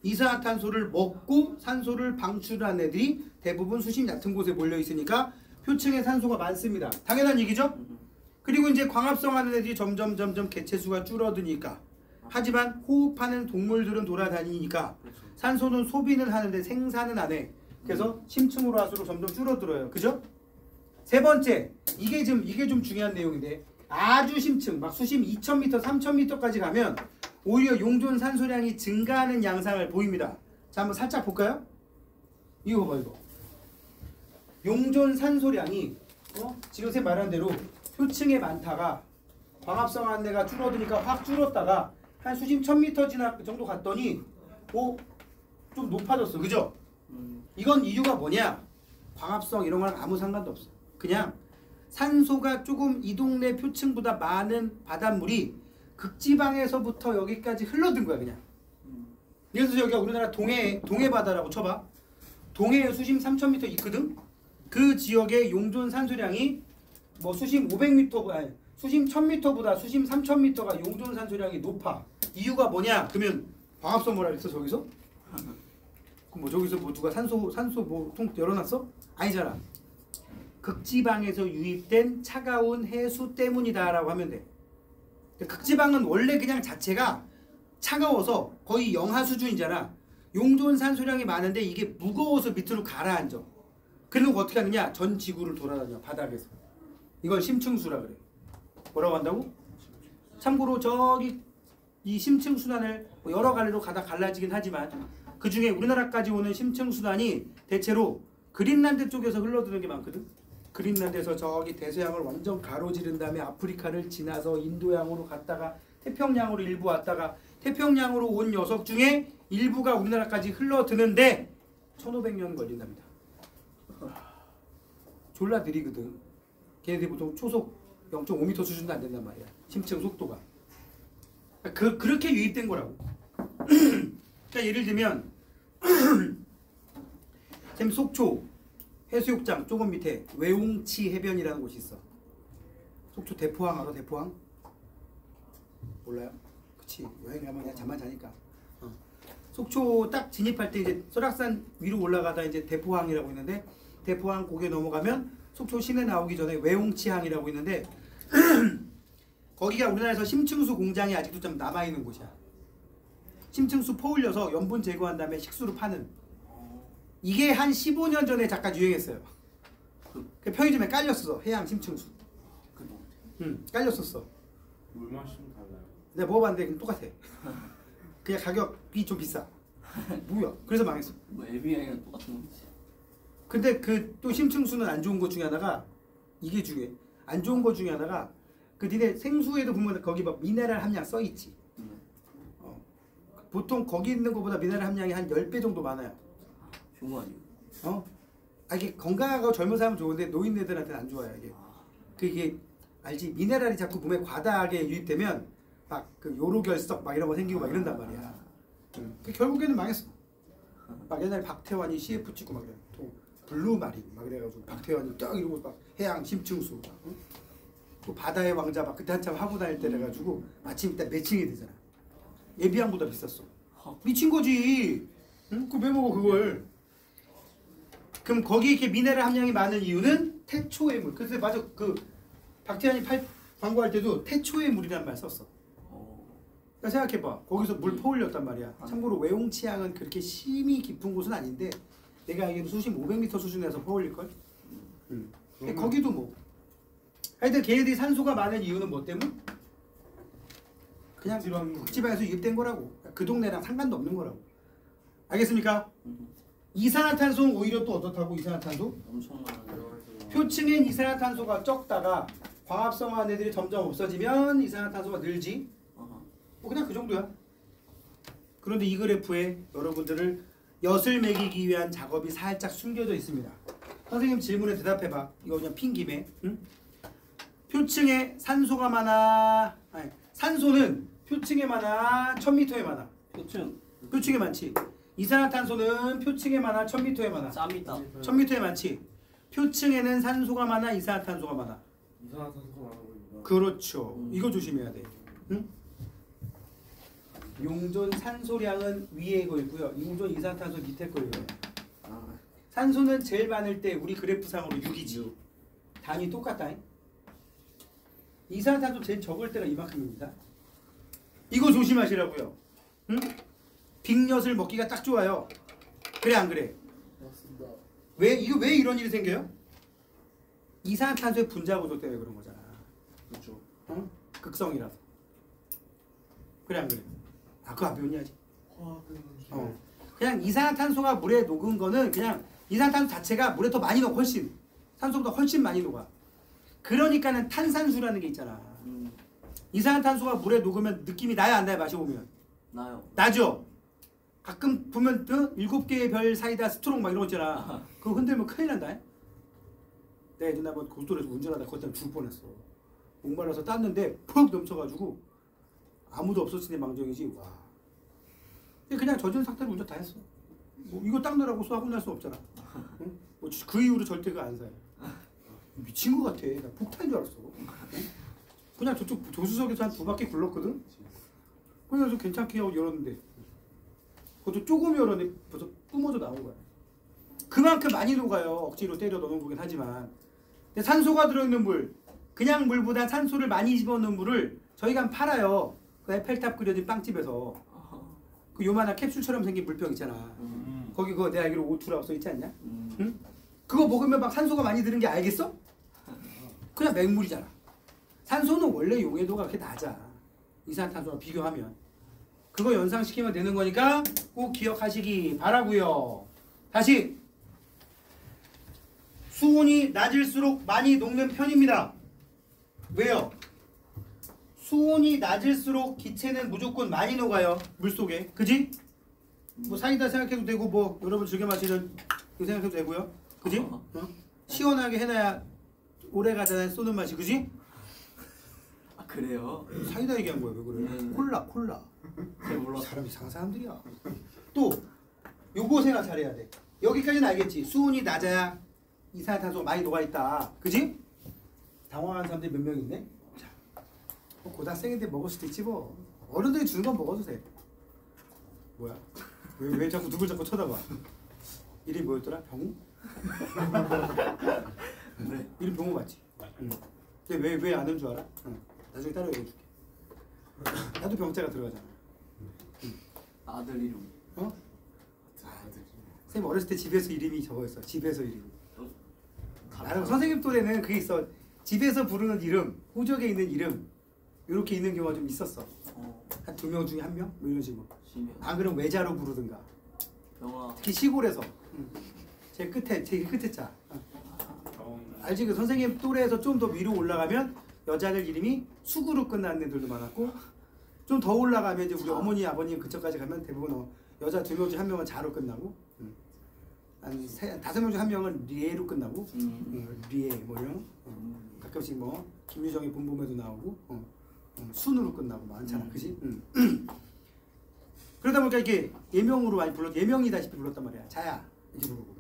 이산화탄소를 먹고 산소를 방출한 애들이 대부분 수심 얕은 곳에 몰려 있으니까 표층에 산소가 많습니다. 당연한 얘기죠? 그리고 이제 광합성 하는 애들이 점점 개체수가 줄어드니까. 하지만 호흡하는 동물들은 돌아다니니까 산소는 소비는 하는데 생산은 안 해. 그래서 심층으로 갈수록 점점 줄어들어요. 그죠? 세 번째, 이게 좀 중요한 내용인데, 아주 심층, 막 수심 2000m, 3000m까지 가면 오히려 용존 산소량이 증가하는 양상을 보입니다. 자, 한번 살짝 볼까요? 이거 봐, 이거. 용존 산소량이 지금 제 말한 대로 표층에 많다가 광합성한 데가 줄어드니까 확 줄었다가 한 수심 1000m 정도 갔더니 좀 높아졌어. 그죠? 이건 이유가 뭐냐? 광합성 이런 거랑 아무 상관도 없어. 그냥 산소가 조금 이 동네 표층보다 많은 바닷물이 극지방에서부터 여기까지 흘러든 거야 그냥. 예를 들어서 여기가 우리나라 동해 바다라고 쳐봐. 동해에 수심 3,000m 있거든. 그 지역의 용존 산소량이 뭐 수심 500m 아니 수심 1000m보다 수심 3000m가 용존 산소량이 높아. 이유가 뭐냐? 그러면 광합성 뭐라 그랬어 저기서? 그럼 뭐 저기서 뭐 누가 산소 뭐 통 열어놨어? 아니잖아. 극지방에서 유입된 차가운 해수 때문이다라고 하면 돼. 극지방은 원래 그냥 자체가 차가워서 거의 영하 수준이잖아. 용존 산소량이 많은데 이게 무거워서 밑으로 가라앉아. 그리고 어떻게 하느냐? 전 지구를 돌아다녀 바닥에서. 이걸 심층수라 그래. 뭐라고 한다고? 참고로 저기 이 심층순환을 뭐 여러 갈래로 가다 갈라지긴 하지만 그 중에 우리나라까지 오는 심층순환이 대체로 그린란드 쪽에서 흘러드는 게 많거든. 그린란드에서 저기 대서양을 완전 가로지른 다음에 아프리카를 지나서 인도양으로 갔다가 태평양으로 일부 왔다가 태평양으로 온 녀석 중에 일부가 우리나라까지 흘러드는데 1500년 걸린답니다. 졸라 느리거든. 걔네들이 보통 초속 0.5m 수준도 안 된단 말이야. 심층 속도가. 그렇게 유입된 거라고. 그러니까 예를 들면 지금 속초 해수욕장 조금 밑에 외웅치 해변이라는 곳이 있어. 속초 대포항 알아? 대포항? 몰라요? 그치 여행 가면 그냥 잠만 자니까. 속초 딱 진입할 때 이제 설악산 위로 올라가다 이제 대포항이라고 있는데 대포항 고개 넘어가면 속초 시내 나오기 전에 외웅치항이라고 있는데 거기가 우리나라에서 심층수 공장이 아직도 좀 남아있는 곳이야. 심층수 퍼올려서 염분 제거한 다음에 식수로 파는. 이게 한 15년 전에 잠깐 유행했어요. 그 편의점에 깔렸어. 해양 심층수. 깔렸었어. 물 맛이 좀 달라요. 내가 먹어봤는데 그냥 똑같아. 그냥 가격이 좀 비싸. 뭐야? 그래서 망했어. 뭐 에비앙이랑 똑같은 건지. 근데 그 또 심층수는 안 좋은 것 중에 하나가 이게 중요해. 안 좋은 것 중에 하나가 그 니네 생수에도 보면 거기 막 미네랄 함량 써 있지. 보통 거기 있는 것보다 미네랄 함량이 한 10배 정도 많아요. 좋은 거 아니에요? 이게 건강하고 젊은 사람은 좋은데 노인네들한테는 안 좋아요. 이게. 그게 알지? 미네랄이 자꾸 몸에 과다하게 유입되면 막 그 요로결석 막 이런 거 생기고 막 이런단 말이야. 그 결국에는 망했어. 막 옛날에 박태환이 CF 찍고 막 또 블루마린 막 그래가지고 박태환이 딱 이러고 막 해양 심층수 막, 또 바다의 왕자 막 그때 한참 하고 다닐 때래가지고 마침 이따 매칭이 되잖아. 예비항보다 비쌌어. 미친 거지. 응? 그 왜 먹어 그걸? 그럼 거기 이렇게 미네랄 함량이 많은 이유는 태초의 물. 그래서 맞아 그 박태환이 광고할 때도 태초의 물이란 말 썼어. 그러니까 생각해봐. 거기서 물 퍼올렸단 말이야. 참고로 외웅치항은 그렇게 심이 깊은 곳은 아닌데 내가 알기로 수심 500m 수준에서 퍼올릴걸? 거기도 뭐 하여튼 걔네들이 산소가 많은 이유는 뭐 때문? 그냥 극지방에서 유입된 거라고. 그 동네랑 상관도 없는 거라고. 알겠습니까? 이산화탄소는 오히려 또 어떻다고? 이산화탄소? 엄청 많아요. 표층엔 이산화탄소가 적다가 광합성한 애들이 점점 없어지면 이산화탄소가 늘지. 뭐 그냥 그 정도야. 그런데 이 그래프에 여러분들을 엿을 매기기 위한 작업이 살짝 숨겨져 있습니다. 선생님 질문에 대답해봐. 이거 그냥 핀 김에. 응? 표층에 산소가 많아. 아니, 산소는 표층에 많아 1000m에 많아. 표층에 많지. 이산화탄소는 표층에 많아 1000m에 많아. 짭니다. 1000m에 많지. 표층에는 산소가 많아 이산화탄소가 많아. 이산화탄소가 많아 보입니다. 그렇죠. 이거 조심해야 돼. 응? 용존 산소량은 위에 거 있고요. 용존 이산화탄소 밑에 거 있고요. 산소는 제일 많을 때 우리 그래프상으로 6이지. 단위 똑같다. 이산화탄소 제일 적을 때가 이만큼입니다. 이거 조심하시라고요. 응? 빅엿을 먹기가 딱 좋아요. 그래 안 그래? 맞습니다. 이거 왜 이런 일이 생겨요? 이산화탄소의 분자 구조 때문에 그런 거잖아. 그렇죠. 응? 극성이라서. 그래 안 그래? 그거 안 배웠니 아직? 그냥 이산화탄소가 물에 녹은 거는 그냥 이산화탄소 자체가 물에 더 많이 녹아. 훨씬 산소보다 훨씬 많이 녹아. 그러니까는 탄산수라는 게 있잖아. 이산화탄소가 물에 녹으면 느낌이 나야 안 나요? 마셔보면 나요. 나죠? 가끔 보면 7개의 별 사이다 스트롱 막 이런 거 있잖아. 그거 흔들면 큰일 난다. 내가 예전에 한번 고속도로에서 운전하다 그것 때문에 죽을 뻔했어. 목말라서 땄는데 푹 넘쳐가지고 아무도 없었으니 망정이지. 와. 그냥 젖은 상태로 운전 다 했어. 뭐 이거 닦느라고 쏘아고 날 수 없잖아. 응? 뭐그 이후로 절대 그거 안 사요. 미친 것 같아. 나 폭탄인 줄 알았어. 응? 그냥 저쪽 조수석에서 한 2바퀴 굴렀거든. 그래서 괜찮게 하고 열었는데 그것도 조금 열었는데 벌써 뿜어져 나온 거야. 그만큼 많이 녹아요. 억지로 때려 넣는 거긴 하지만. 근데 산소가 들어있는 물, 그냥 물보다 산소를 많이 집어넣은 물을 저희가 팔아요. 그 에펠탑 그려진 빵집에서. 그 요만한 캡슐처럼 생긴 물병 있잖아. 거기 그거 내가 알기로 O2라고 써있지 않냐? 응? 그거 먹으면 막 산소가 많이 드는 게 알겠어? 그냥 맹물이잖아. 산소는 원래 용해도가 그렇게 낮아. 이산화탄소와 비교하면. 그거 연상시키면 되는 거니까 꼭 기억하시기 바라고요. 다시 수온이 낮을수록 많이 녹는 편입니다. 왜요? 수온이 낮을수록 기체는 무조건 많이 녹아요. 물속에. 그지? 뭐 사이다 생각해도 되고 뭐 여러분 즐겨 마시는 거 생각해도 되고요. 그지? 어? 시원하게 해놔야 오래 가잖아요. 쏘는 맛이. 그지? 아 그래요? 사이다 얘기한 거야. 왜 그래? 콜라. 잘 몰랐어. 사람 이상한 사람들이야. 또 요거 생각 잘해야 돼. 여기까지는 알겠지. 수온이 낮아야 이산화탄소가 많이 녹아있다. 그지? 당황한 사람들이 몇 명 있네? 자, 뭐 고등학생인데 먹을 수도 있지 뭐. 어른들이 주는 건 먹어도 돼. 뭐야? 왜 자꾸 누굴 자꾸 쳐다봐? 이름이 뭐였더라? 병우? 네. 이름 병우 맞지? 응. 근데 왜 아는 줄 알아? 응. 나중에 따로 얘기해줄게. 나도 병자가 들어가잖아. 아들 이름. 어? 선생님 어렸을 때 집에서 이름이 저거였어. 집에서 이름. 나는 선생님 또래는 그게 있어. 집에서 부르는 이름, 호적에 있는 이름 이렇게 있는 경우가 좀 있었어. 한 2명 중에 1명? 뭐 이런 식으로. 안 그러면 외자로 부르든가. 병아. 특히 시골에서. 제일 끝에 자. 알지? 그 선생님 또래에서 좀 더 위로 올라가면 여자들 이름이 수구로 끝나는 애들도 많았고 좀 더 올라가면 이제 우리 어머니 아버님 그쪽까지 가면 대부분 여자 2명 중 1명은 자로 끝나고 한 5명 중 1명은 리에로 끝나고 리에 뭐 이런 가끔씩 뭐 김유정의 봄봄에도 나오고 순으로 끝나고 많잖아. 그지? 그러다 보니까 이게 예명으로 많이 예명이다시피 불렀단 말이야. 자야 이렇게 부르고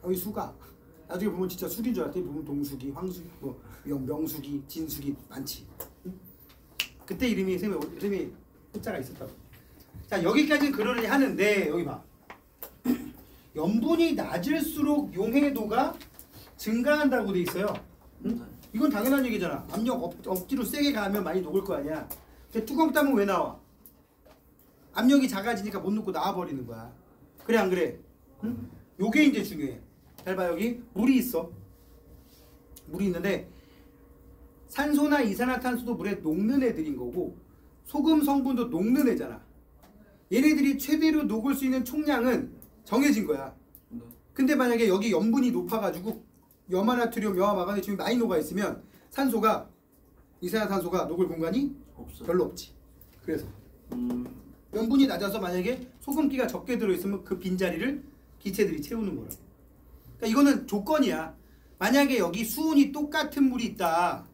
여기 수가 나중에 보면 진짜 숙인 줄 알았더니 보면 동숙이, 황숙이, 뭐 명숙이, 진숙이 많지. 그때 이름이 호자가 있었다고. 자 여기까지는 그러려니 하는데 여기 봐. 염분이 낮을수록 용해도가 증가한다고 돼 있어요. 응? 이건 당연한 얘기잖아. 압력 억지로 세게 가면 많이 녹을 거 아니야. 근데 뚜껑 따면 왜 나와? 압력이 작아지니까 못 녹고 나와버리는 거야. 그래 안 그래? 응? 요게 이제 중요해. 잘 봐. 여기 물이 있어. 물이 있는데 산소나 이산화탄소도 물에 녹는 애들인 거고 소금 성분도 녹는 애잖아. 얘네들이 최대로 녹을 수 있는 총량은 정해진 거야. 근데 만약에 여기 염분이 높아가지고 염화나트륨, 염화마그네슘이 많이 녹아있으면 산소가 이산화탄소가 녹을 공간이 없어요. 별로 없지. 그래서 염분이 낮아서 만약에 소금기가 적게 들어있으면 그 빈자리를 기체들이 채우는 거라고. 그러니까 이거는 조건이야. 만약에 여기 수온이 똑같은 물이 있다.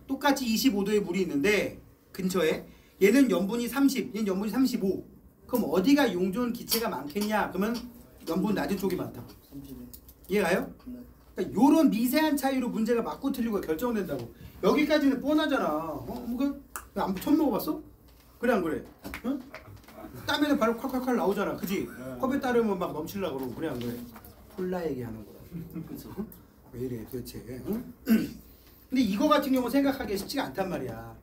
똑같이 25도의 물이 있는데 근처에 얘는 염분이 30, 얘는 염분이 35. 그럼 어디가 용존 기체가 많겠냐? 그러면 염분 낮은 쪽이 많다고. 이해가요? 그러니까 요런 미세한 차이로 문제가 맞고 틀리고 결정된다고. 여기까지는 뻔하잖아. 처음 먹어봤어? 그래 안 그래? 응? 땀에는 바로 콸콸콸 나오잖아. 그지? 컵에 따르면 막 넘치려고 그러고. 그래 안 그래? 콜라 얘기하는 거라. 그래서 왜 이래 도대체? 응? 근데 이거 같은 경우 생각하기 쉽지가 않단 말이야.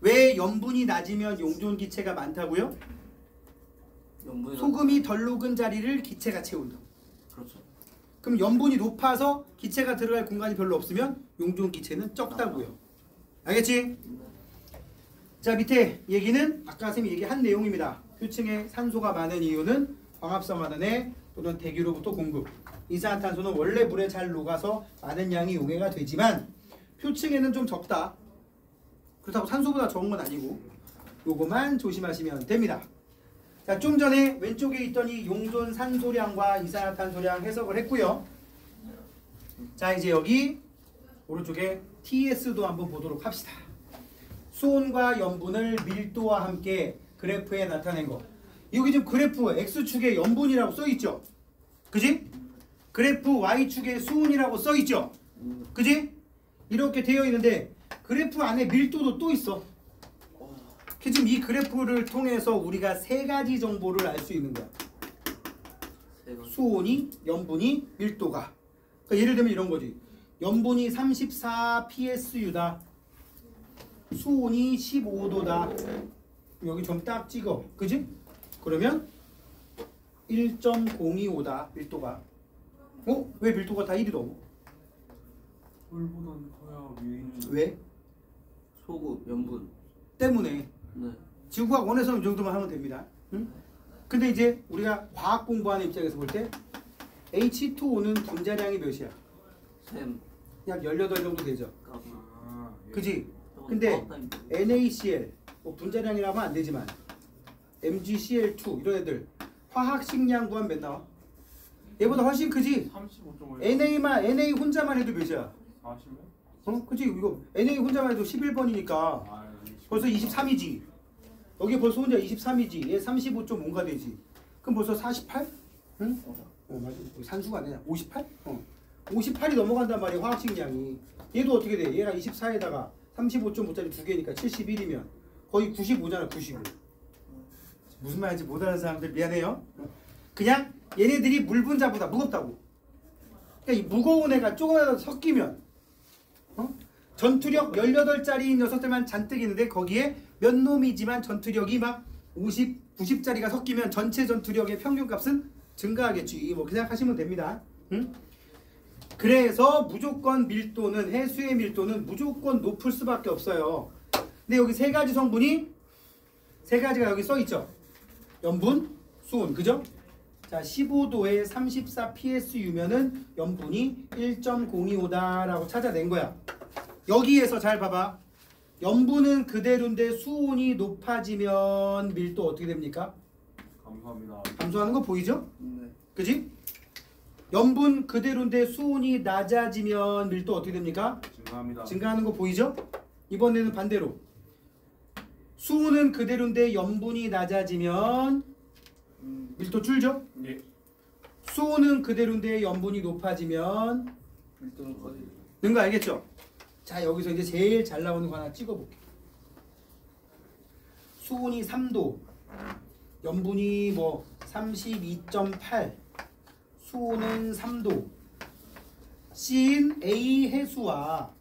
왜 염분이 낮으면 용존 기체가 많다고요? 소금이 덜 녹은 자리를 기체가 채운다. 그렇죠. 그럼 염분이 높아서 기체가 들어갈 공간이 별로 없으면 용존 기체는 적다고요. 알겠지? 자 밑에 얘기는 아까 선생님이 얘기한 내용입니다. 표층에 산소가 많은 이유는 광합성 하단에 또는 대기로부터 공급. 이산화탄소는 원래 물에 잘 녹아서 많은 양이 용해가 되지만 표층에는 좀 적다. 그렇다고 산소보다 적은 건 아니고 요거만 조심하시면 됩니다. 자, 좀 전에 왼쪽에 있던 이 용존 산소량과 이산화탄소량 해석을 했고요. 자 이제 여기 오른쪽에 TS도 한번 보도록 합시다. 수온과 염분을 밀도와 함께 그래프에 나타낸 거. 여기 지금 그래프 X축에 염분이라고 써있죠? 그지? 그래프 Y축에 수온이라고 써있죠? 그지? 이렇게 되어 있는데 그래프 안에 밀도도 또 있어. 지금 이 그래프를 통해서 우리가 세 가지 정보를 알 수 있는 거야. 수온이, 염분이, 밀도가. 그러니까 예를 들면 이런 거지. 염분이 34 PSU다. 수온이 15도다. 여기 좀 딱 찍어. 그지? 그러면 1.025다. 밀도가. 왜 밀도가 다 1이 넘어? 꿀보다는 커야 위에 있는. 왜? 소금, 염분. 때문에. 네. 지구과학 원에서는 이 정도만 하면 됩니다. 응? 근데 이제 우리가 과학 공부하는 입장에서 볼 때 H2O는 분자량이 몇이야? 샘. 약 18 정도 되죠. 까비. 아, 예. 그지? 근데 NaCl 뭐 분자량이라면 안 되지만 MgCl2 이런 애들 화학식량 구하면 몇 나와? 얘보다 훨씬 크지? 35.5. NA 혼자만 해도 몇이야? 40몇? 그치? 이거 NA 혼자만 해도 11번이니까 아, 벌써 23이지. 여기 벌써 혼자 23이지. 얘 35.5가 되지. 그럼 벌써 48? 응? 맞아. 산수가 아니야. 58? 58이 넘어간단 말이야, 화학식량이. 얘도 어떻게 돼? 얘가 24에다가 35.5짜리 두 개니까 71이면 거의 95잖아, 95. 무슨 말인지 못 아는 사람들 미안해요. 그냥 얘네들이 물 분자보다 무겁다고. 그러니까 이 무거운 애가 조금이라도 섞이면 전투력 18짜리 녀석들만 잔뜩 있는데 거기에 몇 놈이지만 전투력이 막 50, 90짜리가 섞이면 전체 전투력의 평균값은 증가하겠지. 뭐 그냥 하시면 됩니다. 응? 그래서 무조건 밀도는 해수의 밀도는 무조건 높을 수밖에 없어요. 근데 여기 세 가지 성분이 세 가지가 여기 써 있죠. 염분, 수온, 그죠? 자, 15도에 34 PSU면은 염분이 1.025다라고 찾아낸 거야. 여기에서 잘 봐봐. 염분은 그대로인데 수온이 높아지면 밀도 어떻게 됩니까? 감사합니다. 감소하는 거 보이죠? 네. 그지? 염분 그대로인데 수온이 낮아지면 밀도 어떻게 됩니까? 증가합니다. 증가하는 거 보이죠? 이번에는 반대로. 수온은 그대로인데 염분이 낮아지면 밀도 줄죠? 예. 수온은 그대로인데 염분이 높아지면 밀도는 거의. 는 거 알겠죠? 자, 여기서 이제 제일 잘 나오는 거 하나 찍어볼게. 수온이 3도, 염분이 뭐 32.8, 수온은 3도. C인 A 해수와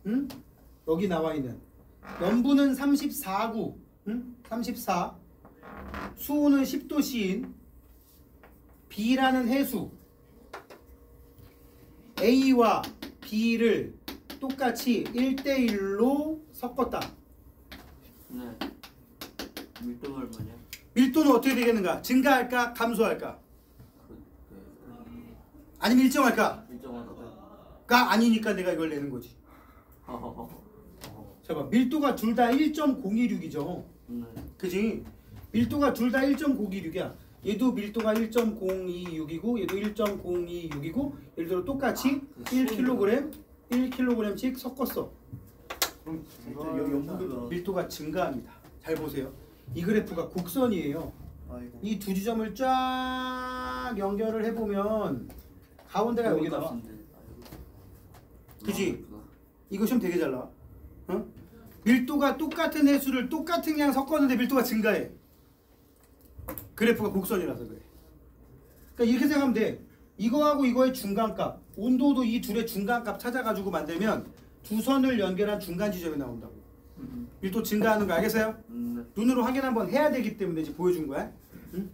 여기 나와 있는 염분은 34구, 34. 수온은 10도 C인 B라는 해수. A와 B를 똑같이 1대1로 섞었다. 네. 밀도가 얼마냐? 밀도는 어떻게 되겠는가? 증가할까? 감소할까? 그 아니면 일정할까? 일정하다. 가 아니니까 내가 이걸 내는 거지. 잠깐, 밀도가 둘 다 1.026이죠. 네. 그지? 밀도가 둘 다 1.026이야. 얘도 밀도가 1.026이고 얘도 1.026이고 예를 들어 똑같이 1kg 섞었어. 그럼 진짜 염분보다. 밀도가 증가합니다. 잘 보세요. 이 그래프가 곡선이에요. 아이고. 이 두 지점을 쫙 연결을 해보면 가운데가 여기 나와. 그지? 이거 시험 되게 잘 나와. 밀도가 똑같은 해수를 똑같은 양 섞었는데 밀도가 증가해. 그래프가 곡선이라서 그래. 그러니까 이렇게 생각하면 돼. 이거하고 이거의 중간값, 온도도 이 둘의 중간값 찾아가지고 만들면 두 선을 연결한 중간 지점이 나온다고. 밀도 증가하는 거 알겠어요? 눈으로 확인 한번 해야 되기 때문에 이제 보여준 거야. 응?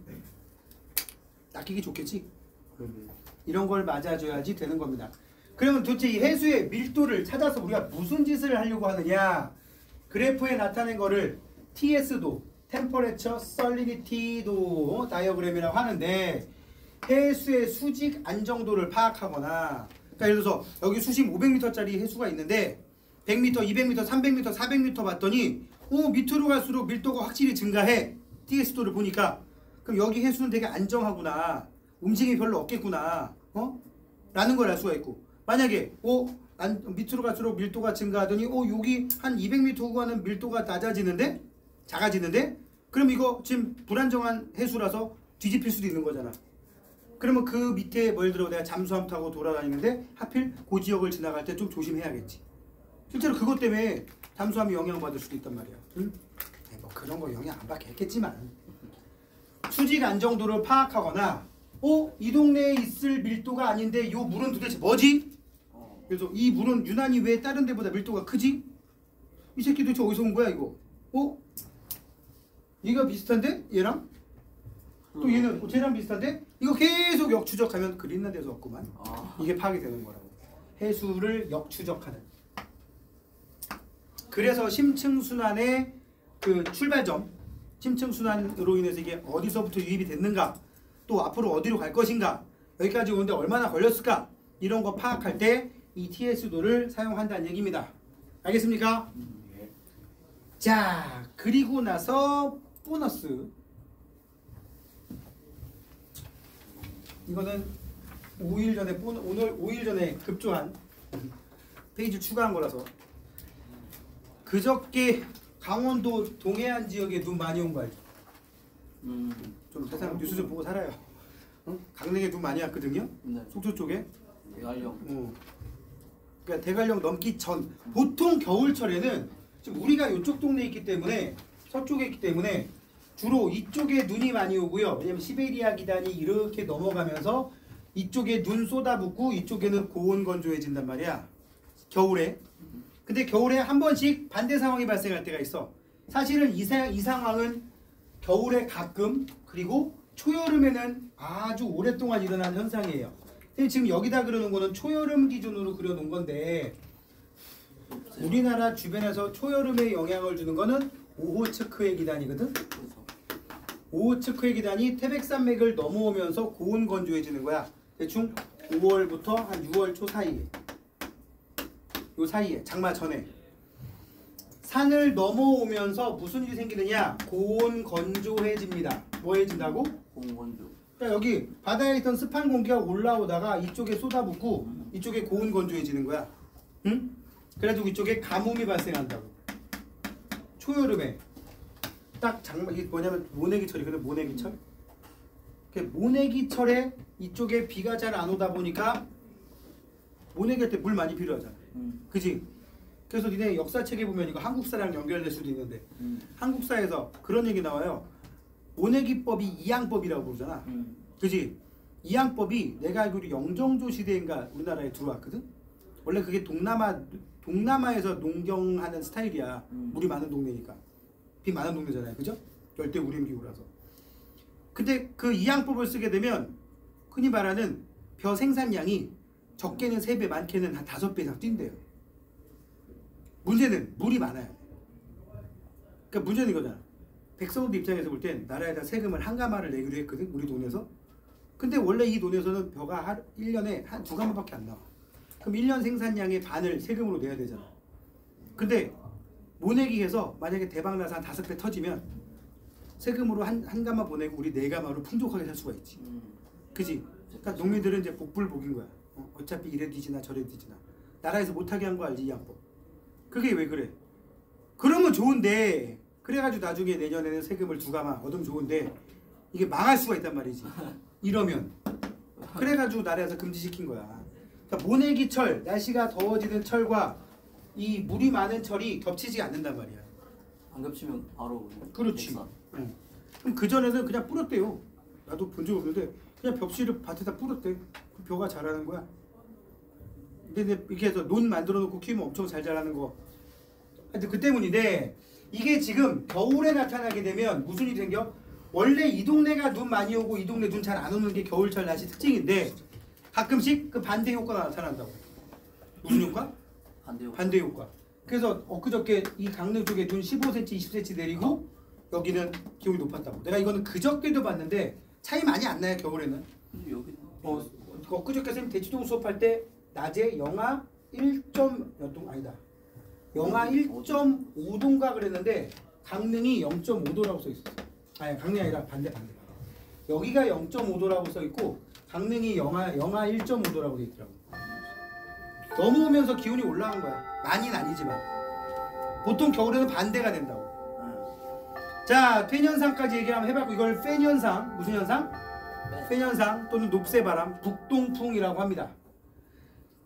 낚이기 좋겠지? 이런 걸 맞아줘야지 되는 겁니다. 그러면 도대체 이 해수의 밀도를 찾아서 우리가 무슨 짓을 하려고 하느냐? 그래프에 나타낸 거를 TS도, Temperature Salinity도 다이어그램이라고 하는데 해수의 수직 안정도를 파악하거나, 그러니까 예를 들어서 여기 수심 500m짜리 해수가 있는데 100m, 200m, 300m, 400m 봤더니 밑으로 갈수록 밀도가 확실히 증가해. TS도를 보니까. 그럼 여기 해수는 되게 안정하구나. 움직임이 별로 없겠구나. 라는 걸 알 수가 있고, 만약에 밑으로 갈수록 밀도가 증가하더니 여기 한 200m 후가는 밀도가 낮아지는데 작아지는데 그럼 이거 지금 불안정한 해수라서 뒤집힐 수도 있는 거잖아. 그러면 그 밑에 뭘 들어 내가 잠수함 타고 돌아다니는데 하필 그 지역을 지나갈 때 좀 조심해야겠지. 실제로 그것 때문에 잠수함이 영향받을 수도 있단 말이야. 응? 뭐 그런 거 영향 안 받겠지만 수직 안정도를 파악하거나 이 동네에 있을 밀도가 아닌데 이 물은 도대체 뭐지? 그래서 이 물은 유난히 왜 다른 데보다 밀도가 크지? 이 새끼 도대체 어디서 온 거야 이거? 얘가 비슷한데? 얘랑? 또 얘는 쟤랑 비슷한데? 이거 계속 역추적하면 그린란드에서 없구만. 이게 파악이 되는 거라고. 해수를 역추적하는. 그래서 심층순환의 그 출발점, 심층순환으로 인해서 이게 어디서부터 유입이 됐는가, 또 앞으로 어디로 갈 것인가, 여기까지 오는데 얼마나 걸렸을까, 이런 거 파악할 때 이 TS도를 사용한다는 얘기입니다. 알겠습니까? 자, 그리고 나서 보너스. 이거는 5일 전에 오늘 5일 전에 급조한 페이지 추가한 거라서. 그저께 강원도 동해안 지역에 눈 많이 온 거 알죠? 좀 세상 뉴스 좀 보고 살아요. 강릉에 눈 많이 왔거든요. 네. 속초 쪽에. 대관령. 그러니까 대관령 넘기 전. 보통 겨울철에는 지금 우리가 이쪽 동네에 있기 때문에 서쪽에 있기 때문에 주로 이쪽에 눈이 많이 오고요. 왜냐면 시베리아 기단이 이렇게 넘어가면서 이쪽에 눈 쏟아붓고 이쪽에는 고온 건조해진단 말이야. 겨울에. 근데 겨울에 한 번씩 반대 상황이 발생할 때가 있어. 사실은 이 상황은 겨울에 가끔 그리고 초여름에는 아주 오랫동안 일어나는 현상이에요. 지금 여기다 그려놓은 거는 초여름 기준으로 그려놓은 건데 우리나라 주변에서 초여름에 영향을 주는 거는 오호츠크의 기단이거든. 오호츠크의 기단이 태백산맥을 넘어오면서 고온 건조해지는 거야. 대충 5월부터 한 6월 초 사이에. 요 사이에 장마 전에 산을 넘어오면서 무슨 일이 생기느냐? 고온 건조해집니다. 뭐 해진다고? 공건조. 그러니까 여기 바다에 있던 습한 공기가 올라오다가 이쪽에 쏟아붓고 이쪽에 고온 건조해지는 거야. 응? 그래가지고 이쪽에 가뭄이 발생한다고. 초여름에 딱 장마 이게 뭐냐면 모내기철이거든. 모내기철. 모내기철에 이쪽에 비가 잘 안 오다 보니까 모내기 할 때 물 많이 필요하잖아. 그지? 그래서 니네 역사책에 보면 이거 한국사랑 연결될 수도 있는데 한국사에서 그런 얘기 나와요. 모내기법이 이양법이라고 부르잖아. 그지? 이양법이 내가 알기로 영정조 시대인가 우리나라에 들어왔거든. 원래 그게 동남아에서 농경하는 스타일이야. 물이 많은 동네니까. 비 많은 동네잖아요. 그죠? 열대 우림기후라서. 근데 그 이양법을 쓰게 되면 흔히 말하는 벼 생산량이 적게는 3배, 많게는 한 5배 이상 뛴대요. 문제는 물이 많아요. 그러니까 문제는 이거잖아. 백성들 입장에서 볼 땐 나라에다 세금을 한가마를 내기로 했거든. 우리 돈에서. 근데 원래 이 돈에서는 벼가 1년에 한 2가마밖에 안 나와. 그럼 1년 생산량의 반을 세금으로 내야 되잖아. 근데 모내기해서 만약에 대박나서 한 5배 터지면 세금으로 한 가마 보내고 우리 4가마로 풍족하게 살 수가 있지. 그지? 그러니까 농민들은 이제 복불복인 거야. 어차피 이래 뒤지나 저래 뒤지나. 나라에서 못하게 한 거 알지, 이 양법. 그게 왜 그래? 그러면 좋은데 그래가지고 나중에 내년에는 세금을 2가마 얻으면 좋은데 이게 망할 수가 있단 말이지. 이러면. 그래가지고 나라에서 금지시킨 거야. 그러니까 모내기철, 날씨가 더워지는 철과 이 물이 많은 철이 겹치지 않는단 말이야. 안 겹치면 바로. 그렇지. 응. 그럼 그전에는 그냥 뿌렸대요. 나도 본 적 없는데 그냥 벽지를 밭에다 뿌렸대. 그 벼가 자라는 거야. 근데 이렇게 해서 논 만들어 놓고 키우면 엄청 잘 자라는 거. 하여튼 그 때문인데 이게 지금 겨울에 나타나게 되면 무슨 일이 생겨? 원래 이 동네가 눈 많이 오고 이 동네 눈 잘 안 오는 게 겨울철 날씨 특징인데 가끔씩 그 반대 효과가 나타난다고. 무슨 효과? 반대 효과. 그래서 엊그저께 이 강릉 쪽에 눈 15cm, 20cm 내리고 여기는 기온이 높았다고. 내가 이거는 그저께도 봤는데 차이 많이 안 나요. 겨울에는. 여기. 엊그저께 선생님 대치동 수업할 때 낮에 영하 1.몇 도 아니다. 영하 1.5도인가 그랬는데 강릉이 0.5도라고 써 있었어. 아니 강릉이 아니라 반대. 여기가 0.5도라고 써 있고 강릉이 영하 1.5도라고 돼 있더라고. 넘어오면서 기온이 올라간 거야. 많이는 아니지만 보통 겨울에는 반대가 된다고. 자, 팬현상까지 얘기 한번 해봤고 이걸 팬현상, 무슨 현상? 팬현상 또는 높새바람, 북동풍이라고 합니다.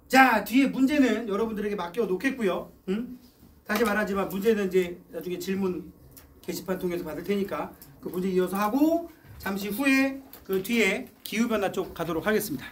자, 뒤에 문제는 여러분들에게 맡겨 놓겠고요. 다시 말하지만 문제는 이제 나중에 질문 게시판 통해서 받을 테니까 그 문제 이어서 하고 잠시 후에 그 뒤에 기후변화 쪽 가도록 하겠습니다.